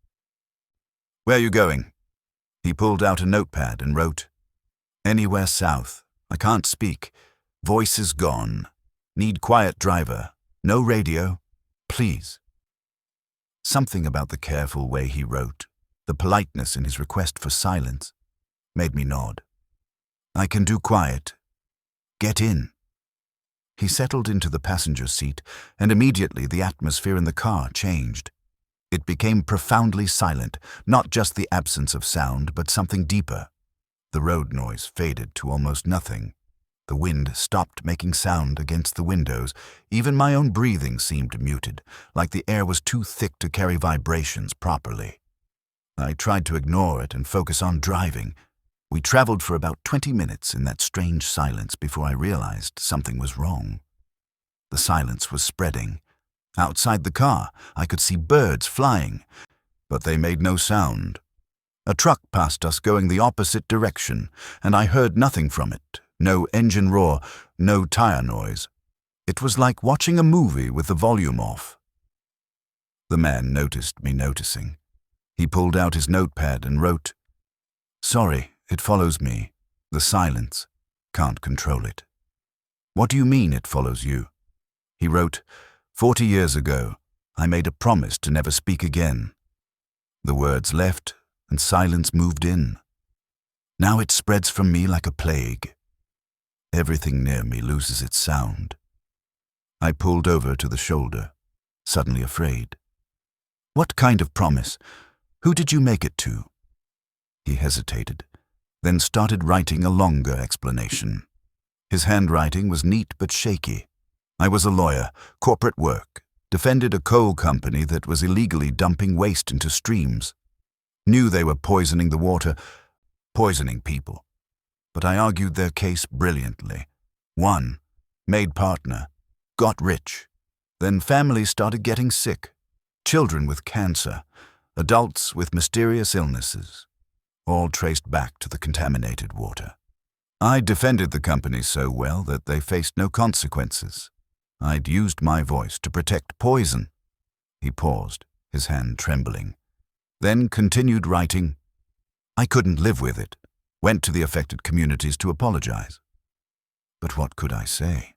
"Where are you going?" He pulled out a notepad and wrote, "Anywhere south. I can't speak. Voice is gone. Need quiet driver. No radio. Please." Something about the careful way he wrote, the politeness in his request for silence, made me nod. "I can do quiet. Get in." He settled into the passenger seat, and immediately the atmosphere in the car changed. It became profoundly silent, not just the absence of sound, but something deeper. The road noise faded to almost nothing. The wind stopped making sound against the windows. Even my own breathing seemed muted, like the air was too thick to carry vibrations properly. I tried to ignore it and focus on driving. We traveled for about 20 minutes in that strange silence before I realized something was wrong. The silence was spreading. Outside the car, I could see birds flying, but they made no sound. A truck passed us going the opposite direction, and I heard nothing from it. No engine roar, no tire noise. It was like watching a movie with the volume off. The man noticed me noticing. He pulled out his notepad and wrote, "Sorry, it follows me. The silence. Can't control it." "What do you mean it follows you?" He wrote, 40 years ago, I made a promise to never speak again. The words left, and silence moved in. Now it spreads from me like a plague. Everything near me loses its sound. I pulled over to the shoulder, suddenly afraid. "What kind of promise? Who did you make it to?" He hesitated, then started writing a longer explanation. His handwriting was neat but shaky. I was a lawyer, corporate work, defended a coal company that was illegally dumping waste into streams. Knew they were poisoning the water, poisoning people. But I argued their case brilliantly. Won, made partner, got rich. Then families started getting sick. Children with cancer, adults with mysterious illnesses, all traced back to the contaminated water. I defended the company so well that they faced no consequences. I'd used my voice to protect poison. He paused, his hand trembling, then continued writing. I couldn't live with it. Went to the affected communities to apologize. But what could I say?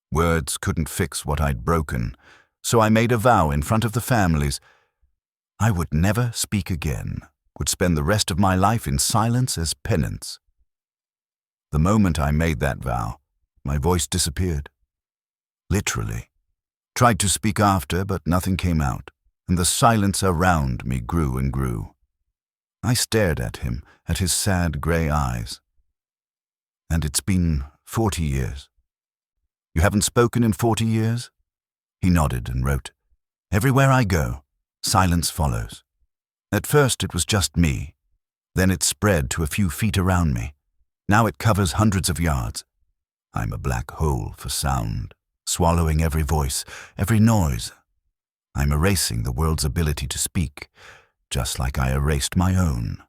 Words couldn't fix what I'd broken, so I made a vow in front of the families. I would never speak again, would spend the rest of my life in silence as penance. The moment I made that vow, my voice disappeared. Literally. Tried to speak after, but nothing came out, and the silence around me grew and grew. I stared at him, at his sad grey eyes. "And it's been 40 years. You haven't spoken in 40 years? He nodded and wrote, "Everywhere I go, silence follows. At first it was just me. Then it spread to a few feet around me. Now it covers hundreds of yards. I'm a black hole for sound, swallowing every voice, every noise. I'm erasing the world's ability to speak, just like I erased my own."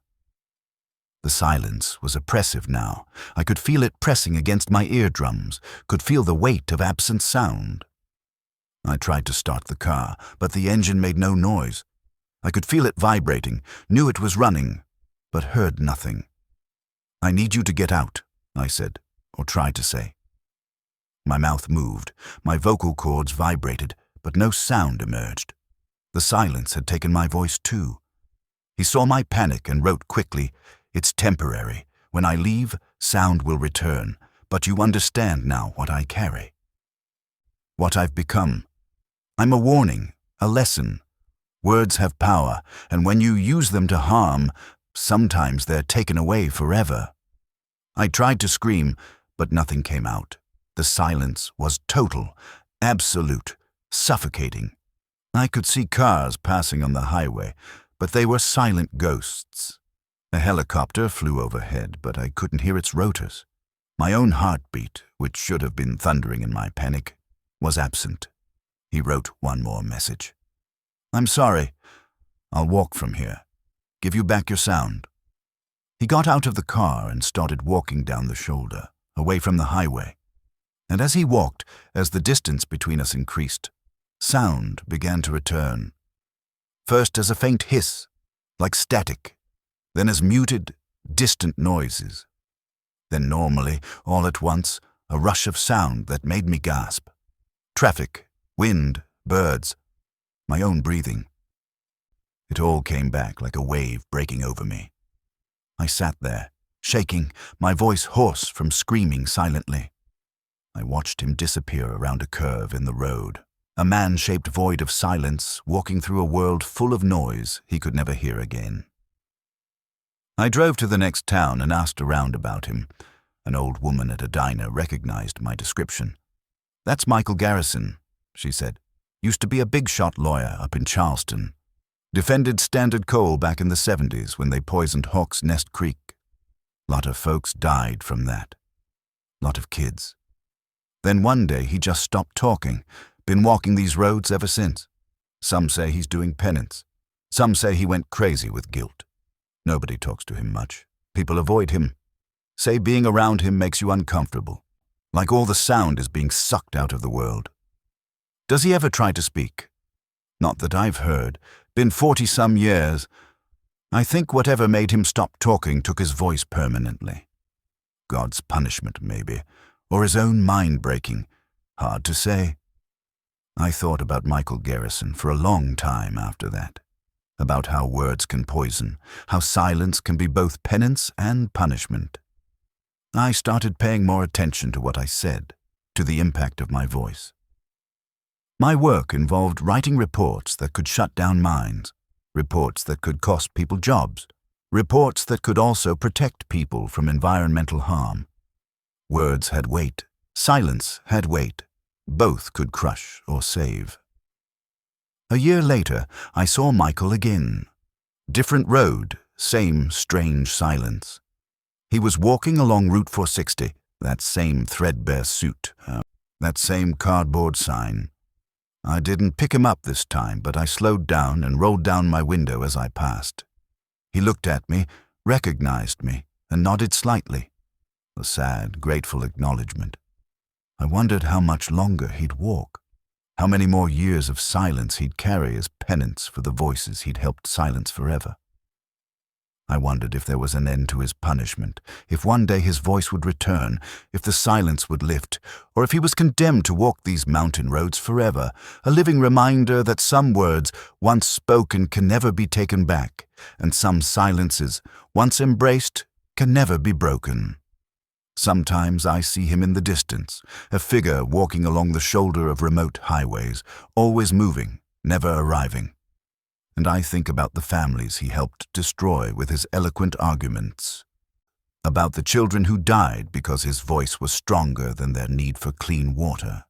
The silence was oppressive now. I could feel it pressing against my eardrums, could feel the weight of absent sound. I tried to start the car, but the engine made no noise. I could feel it vibrating, knew it was running, but heard nothing. "I need you to get out," I said, or tried to say. My mouth moved, my vocal cords vibrated, but no sound emerged. The silence had taken my voice too. He saw my panic and wrote quickly, "It's temporary. When I leave, sound will return, but you understand now what I carry. What I've become. I'm a warning, a lesson. Words have power, and when you use them to harm, sometimes they're taken away forever." I tried to scream, but nothing came out. The silence was total, absolute, suffocating. I could see cars passing on the highway, but they were silent ghosts. A helicopter flew overhead, but I couldn't hear its rotors. My own heartbeat, which should have been thundering in my panic, was absent. He wrote one more message. "I'm sorry. I'll walk from here. Give you back your sound." He got out of the car and started walking down the shoulder, away from the highway. And as he walked, as the distance between us increased, sound began to return. First as a faint hiss, like static, then as muted, distant noises. Then normally, all at once, a rush of sound that made me gasp. Traffic, wind, birds, my own breathing. It all came back like a wave breaking over me. I sat there, shaking, my voice hoarse from screaming silently. I watched him disappear around a curve in the road, a man-shaped void of silence walking through a world full of noise he could never hear again. I drove to the next town and asked around about him. An old woman at a diner recognized my description. "That's Michael Garrison," she said. "Used to be a big-shot lawyer up in Charleston. Defended Standard Coal back in the 70s when they poisoned Hawk's Nest Creek." Lot of folks died from that. Lot of kids. Then one day he just stopped talking. Been walking these roads ever since. Some say he's doing penance. Some say he went crazy with guilt. Nobody talks to him much. People avoid him. Say being around him makes you uncomfortable. Like all the sound is being sucked out of the world. Does he ever try to speak? Not that I've heard. Been 40-some years. I think whatever made him stop talking took his voice permanently. God's punishment, maybe, or his own mind breaking. Hard to say. I thought about Michael Garrison for a long time after that. About how words can poison, how silence can be both penance and punishment. I started paying more attention to what I said, to the impact of my voice. My work involved writing reports that could shut down minds, reports that could cost people jobs, reports that could also protect people from environmental harm. Words had weight, silence had weight. Both could crush or save. A year later, I saw Michael again. Different road, same strange silence. He was walking along Route 460, that same threadbare suit, that same cardboard sign. I didn't pick him up this time, but I slowed down and rolled down my window as I passed. He looked at me, recognized me, and nodded slightly. A sad, grateful acknowledgement. I wondered how much longer he'd walk, how many more years of silence he'd carry as penance for the voices he'd helped silence forever. I wondered if there was an end to his punishment, if one day his voice would return, if the silence would lift, or if he was condemned to walk these mountain roads forever, a living reminder that some words, once spoken, can never be taken back, and some silences, once embraced, can never be broken. Sometimes I see him in the distance, a figure walking along the shoulder of remote highways, always moving, never arriving. And I think about the families he helped destroy with his eloquent arguments, about the children who died because his voice was stronger than their need for clean water.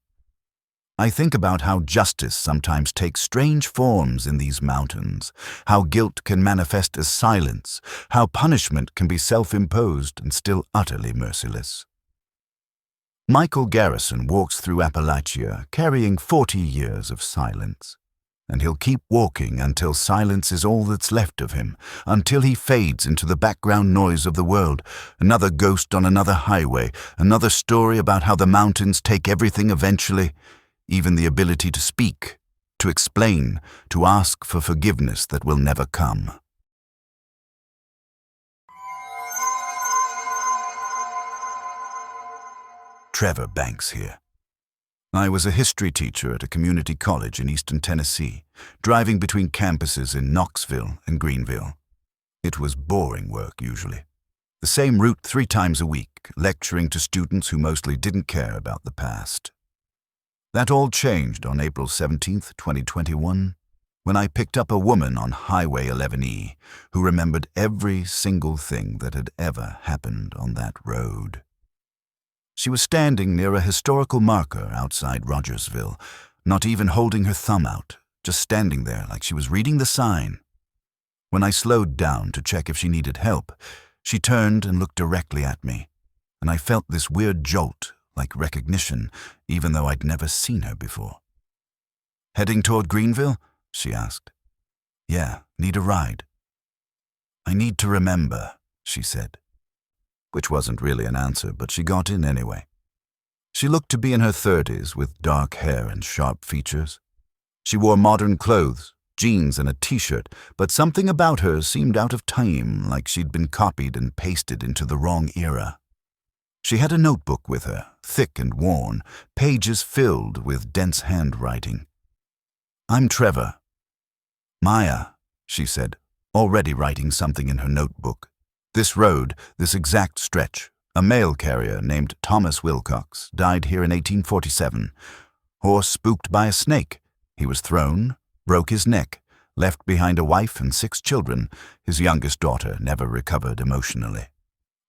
I think about how justice sometimes takes strange forms in these mountains, how guilt can manifest as silence, how punishment can be self-imposed and still utterly merciless. Michael Garrison walks through Appalachia carrying 40 years of silence. And he'll keep walking until silence is all that's left of him, until he fades into the background noise of the world, another ghost on another highway, another story about how the mountains take everything eventually, even the ability to speak, to explain, to ask for forgiveness that will never come. Trevor Banks here. I was a history teacher at a community college in eastern Tennessee, driving between campuses in Knoxville and Greenville. It was boring work, usually. The same route 3 times a week, lecturing to students who mostly didn't care about the past. That all changed on April 17th, 2021, when I picked up a woman on Highway 11E who remembered every single thing that had ever happened on that road. She was standing near a historical marker outside Rogersville, not even holding her thumb out, just standing there like she was reading the sign. When I slowed down to check if she needed help, she turned and looked directly at me, and I felt this weird jolt, like recognition, even though I'd never seen her before. "Heading toward Greenville?" she asked. "Yeah, need a ride." "I need to remember," she said. Which wasn't really an answer, but she got in anyway. She looked to be in her 30s with dark hair and sharp features. She wore modern clothes, jeans and a t-shirt, but something about her seemed out of time, like she'd been copied and pasted into the wrong era. She had a notebook with her, thick and worn, pages filled with dense handwriting. "I'm Trevor." "Maya," she said, already writing something in her notebook. "This road, this exact stretch, a mail carrier named Thomas Wilcox died here in 1847. Horse spooked by a snake. He was thrown, broke his neck, left behind a wife and 6 children. His youngest daughter never recovered emotionally.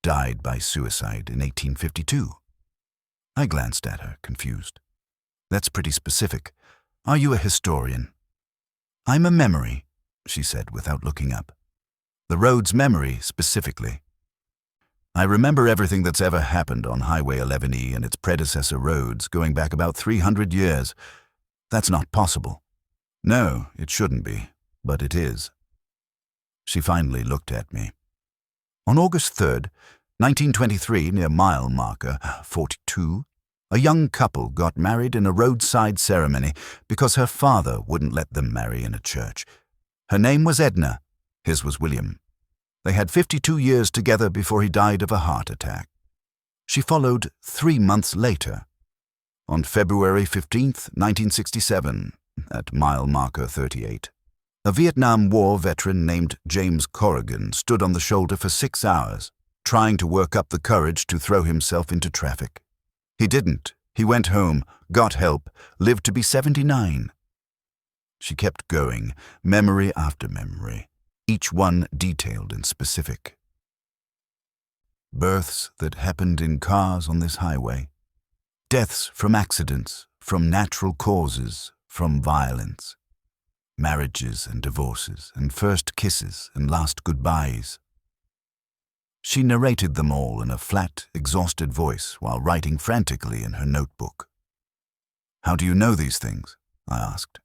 Died by suicide in 1852. I glanced at her, confused. "That's pretty specific. Are you a historian?" "I'm a memory," she said without looking up. "The road's memory, specifically." I remember everything that's ever happened on Highway 11E and its predecessor roads going back about 300 years. That's not possible. No, it shouldn't be, but it is. She finally looked at me. On August 3rd, 1923, near mile marker 42, a young couple got married in a roadside ceremony because her father wouldn't let them marry in a church. Her name was Edna. His was William. They had 52 years together before he died of a heart attack. She followed 3 months later. On February 15th, 1967, at mile marker 38, a Vietnam War veteran named James Corrigan stood on the shoulder for 6 hours, trying to work up the courage to throw himself into traffic. He didn't. He went home, got help, lived to be 79. She kept going, memory after memory, each one detailed and specific. Births that happened in cars on this highway. Deaths from accidents, from natural causes, from violence. Marriages and divorces, and first kisses and last goodbyes. She narrated them all in a flat, exhausted voice while writing frantically in her notebook. "How do you know these things?" I asked.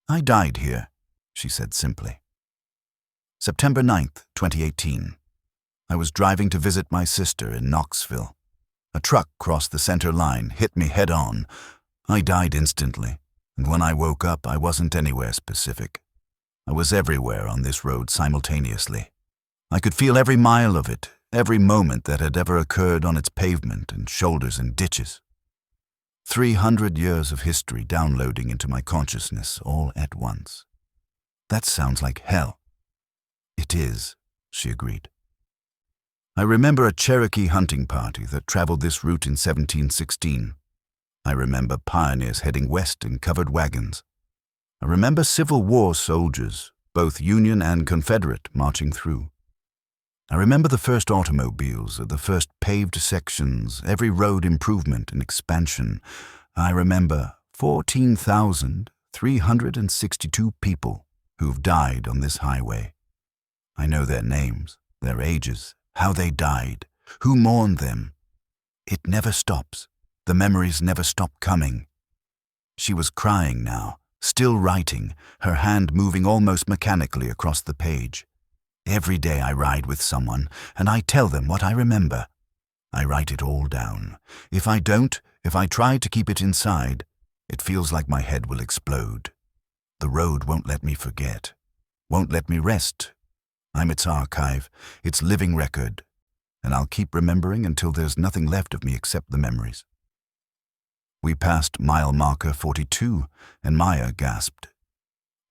"I died here," she said simply. September 9th, 2018. I was driving to visit my sister in Knoxville. A truck crossed the center line, hit me head-on. I died instantly, and when I woke up, I wasn't anywhere specific. I was everywhere on this road simultaneously. I could feel every mile of it, every moment that had ever occurred on its pavement and shoulders and ditches. 300 years of history downloading into my consciousness all at once. That sounds like hell. It is, she agreed. I remember a Cherokee hunting party that traveled this route in 1716. I remember pioneers heading west in covered wagons. I remember Civil War soldiers, both Union and Confederate, marching through. I remember the first automobiles, the first paved sections, every road improvement and expansion. I remember 14,362 people who've died on this highway. I know their names, their ages, how they died, who mourned them. It never stops. The memories never stop coming. She was crying now, still writing, her hand moving almost mechanically across the page. Every day I ride with someone, and I tell them what I remember. I write it all down. If I don't, if I try to keep it inside, it feels like my head will explode. The road won't let me forget, won't let me rest. I'm its archive, its living record, and I'll keep remembering until there's nothing left of me except the memories. We passed mile marker 42, and Maya gasped.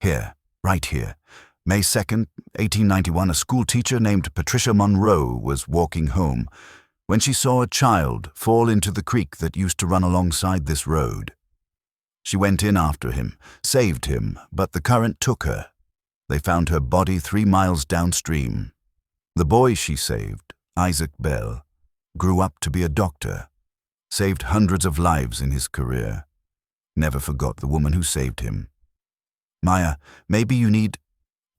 Here, right here. May 2nd, 1891, a schoolteacher named Patricia Monroe was walking home when she saw a child fall into the creek that used to run alongside this road. She went in after him, saved him, but the current took her. They found her body 3 miles downstream. The boy she saved, Isaac Bell, grew up to be a doctor, saved hundreds of lives in his career, never forgot the woman who saved him. Maya, maybe you need...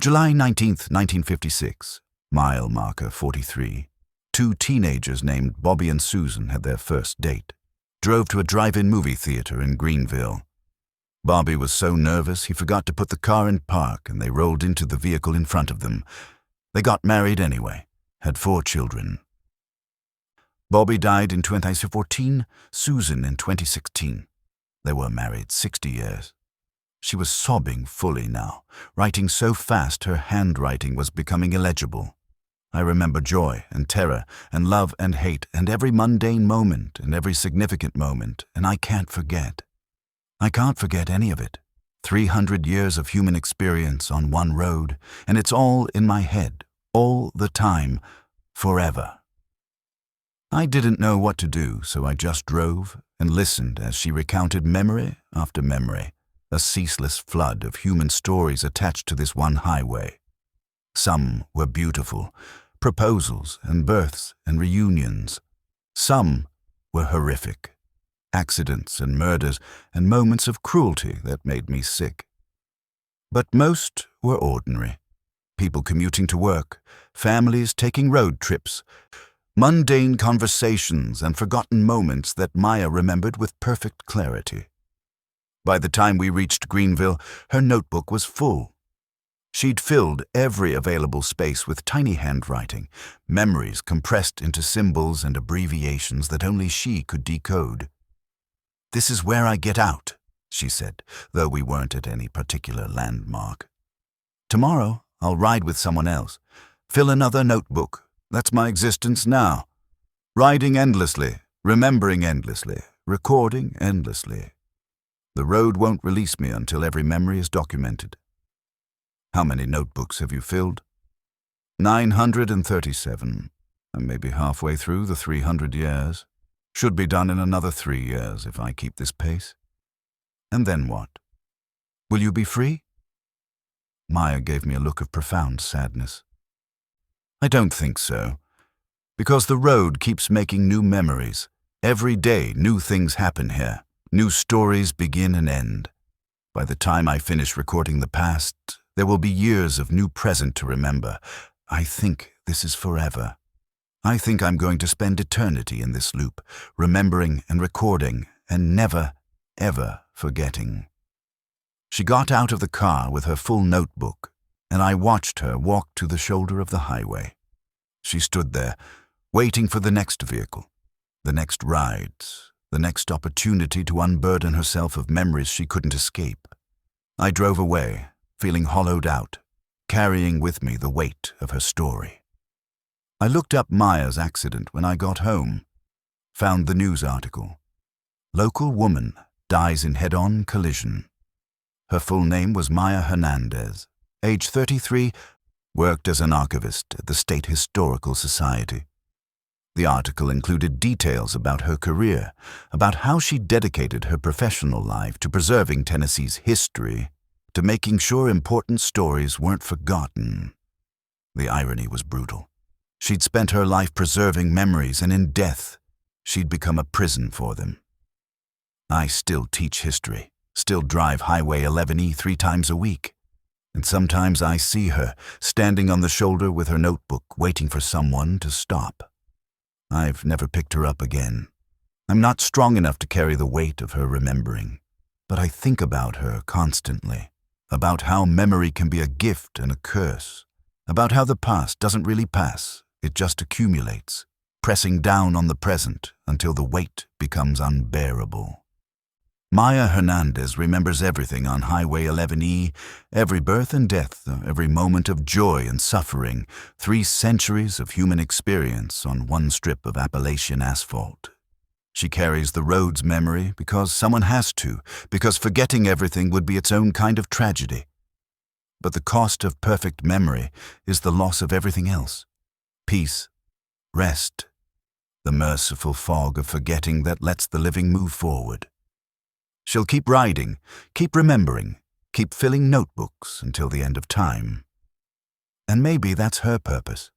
July 19th, 1956, mile marker 43. 2 teenagers named Bobby and Susan had their first date. Drove to a drive-in movie theater in Greenville. Bobby was so nervous he forgot to put the car in park and they rolled into the vehicle in front of them. They got married anyway, had 4 children. Bobby died in 2014, Susan in 2016. They were married 60 years. She was sobbing fully now, writing so fast her handwriting was becoming illegible. I remember joy and terror and love and hate and every mundane moment and every significant moment, and I can't forget. I can't forget any of it. 300 years of human experience on one road, and it's all in my head, all the time, forever. I didn't know what to do, so I just drove and listened as she recounted memory after memory, a ceaseless flood of human stories attached to this one highway. Some were beautiful, proposals and births and reunions. Some were horrific, accidents and murders and moments of cruelty that made me sick. But most were ordinary. People commuting to work, families taking road trips, Mundane conversations and forgotten moments that Maya remembered with perfect clarity. By the time we reached Greenville, her notebook was full. She'd filled every available space with tiny handwriting, memories compressed into symbols and abbreviations that only she could decode. "This is where I get out," she said, though we weren't at any particular landmark. "Tomorrow, I'll ride with someone else. Fill another notebook. That's my existence now. Riding endlessly, remembering endlessly, recording endlessly. The road won't release me until every memory is documented." "How many notebooks have you filled?" 937. I'm maybe halfway through the 300 years. Should be done in another 3 years if I keep this pace. And then what? Will you be free? Maya gave me a look of profound sadness. "I don't think so. Because the road keeps making new memories. Every day, new things happen here. New stories begin and end. By the time I finish recording the past, there will be years of new present to remember. I think this is forever. I think I'm going to spend eternity in this loop, remembering and recording and never, ever forgetting." She got out of the car with her full notebook, and I watched her walk to the shoulder of the highway. She stood there, waiting for the next vehicle, the next rides, the next opportunity to unburden herself of memories she couldn't escape. I drove away, feeling hollowed out, carrying with me the weight of her story. I looked up Maya's accident when I got home, found the news article. "Local woman dies in head-on collision." Her full name was Maya Hernandez, age 33, worked as an archivist at the State Historical Society. The article included details about her career, about how she dedicated her professional life to preserving Tennessee's history, to making sure important stories weren't forgotten. The irony was brutal. She'd spent her life preserving memories, and in death, she'd become a prison for them. I still teach history, still drive Highway 11E 3 times a week. And sometimes I see her, standing on the shoulder with her notebook, waiting for someone to stop. I've never picked her up again. I'm not strong enough to carry the weight of her remembering. But I think about her constantly, about how memory can be a gift and a curse, about how the past doesn't really pass, it just accumulates, pressing down on the present until the weight becomes unbearable. Maya Hernandez remembers everything on Highway 11E, every birth and death, every moment of joy and suffering, 3 centuries of human experience on one strip of Appalachian asphalt. She carries the road's memory because someone has to, because forgetting everything would be its own kind of tragedy. But the cost of perfect memory is the loss of everything else. Peace, rest, the merciful fog of forgetting that lets the living move forward. She'll keep riding, keep remembering, keep filling notebooks until the end of time. And maybe that's her purpose.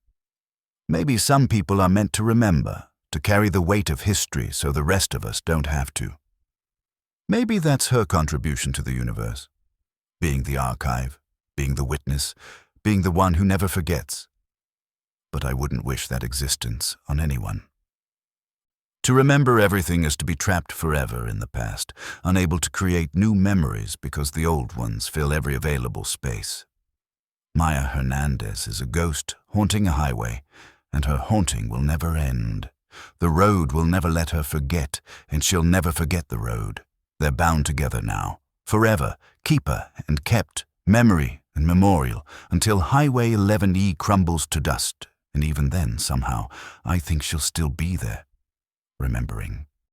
Maybe some people are meant to remember, to carry the weight of history so the rest of us don't have to. Maybe that's her contribution to the universe. Being the archive, being the witness, being the one who never forgets. But I wouldn't wish that existence on anyone. To remember everything is to be trapped forever in the past, unable to create new memories because the old ones fill every available space. Maya Hernandez is a ghost haunting a highway, and her haunting will never end. The road will never let her forget, and she'll never forget the road. They're bound together now, forever, keeper and kept, memory and memorial, until Highway 11E crumbles to dust, and even then, somehow, I think she'll still be there, remembering.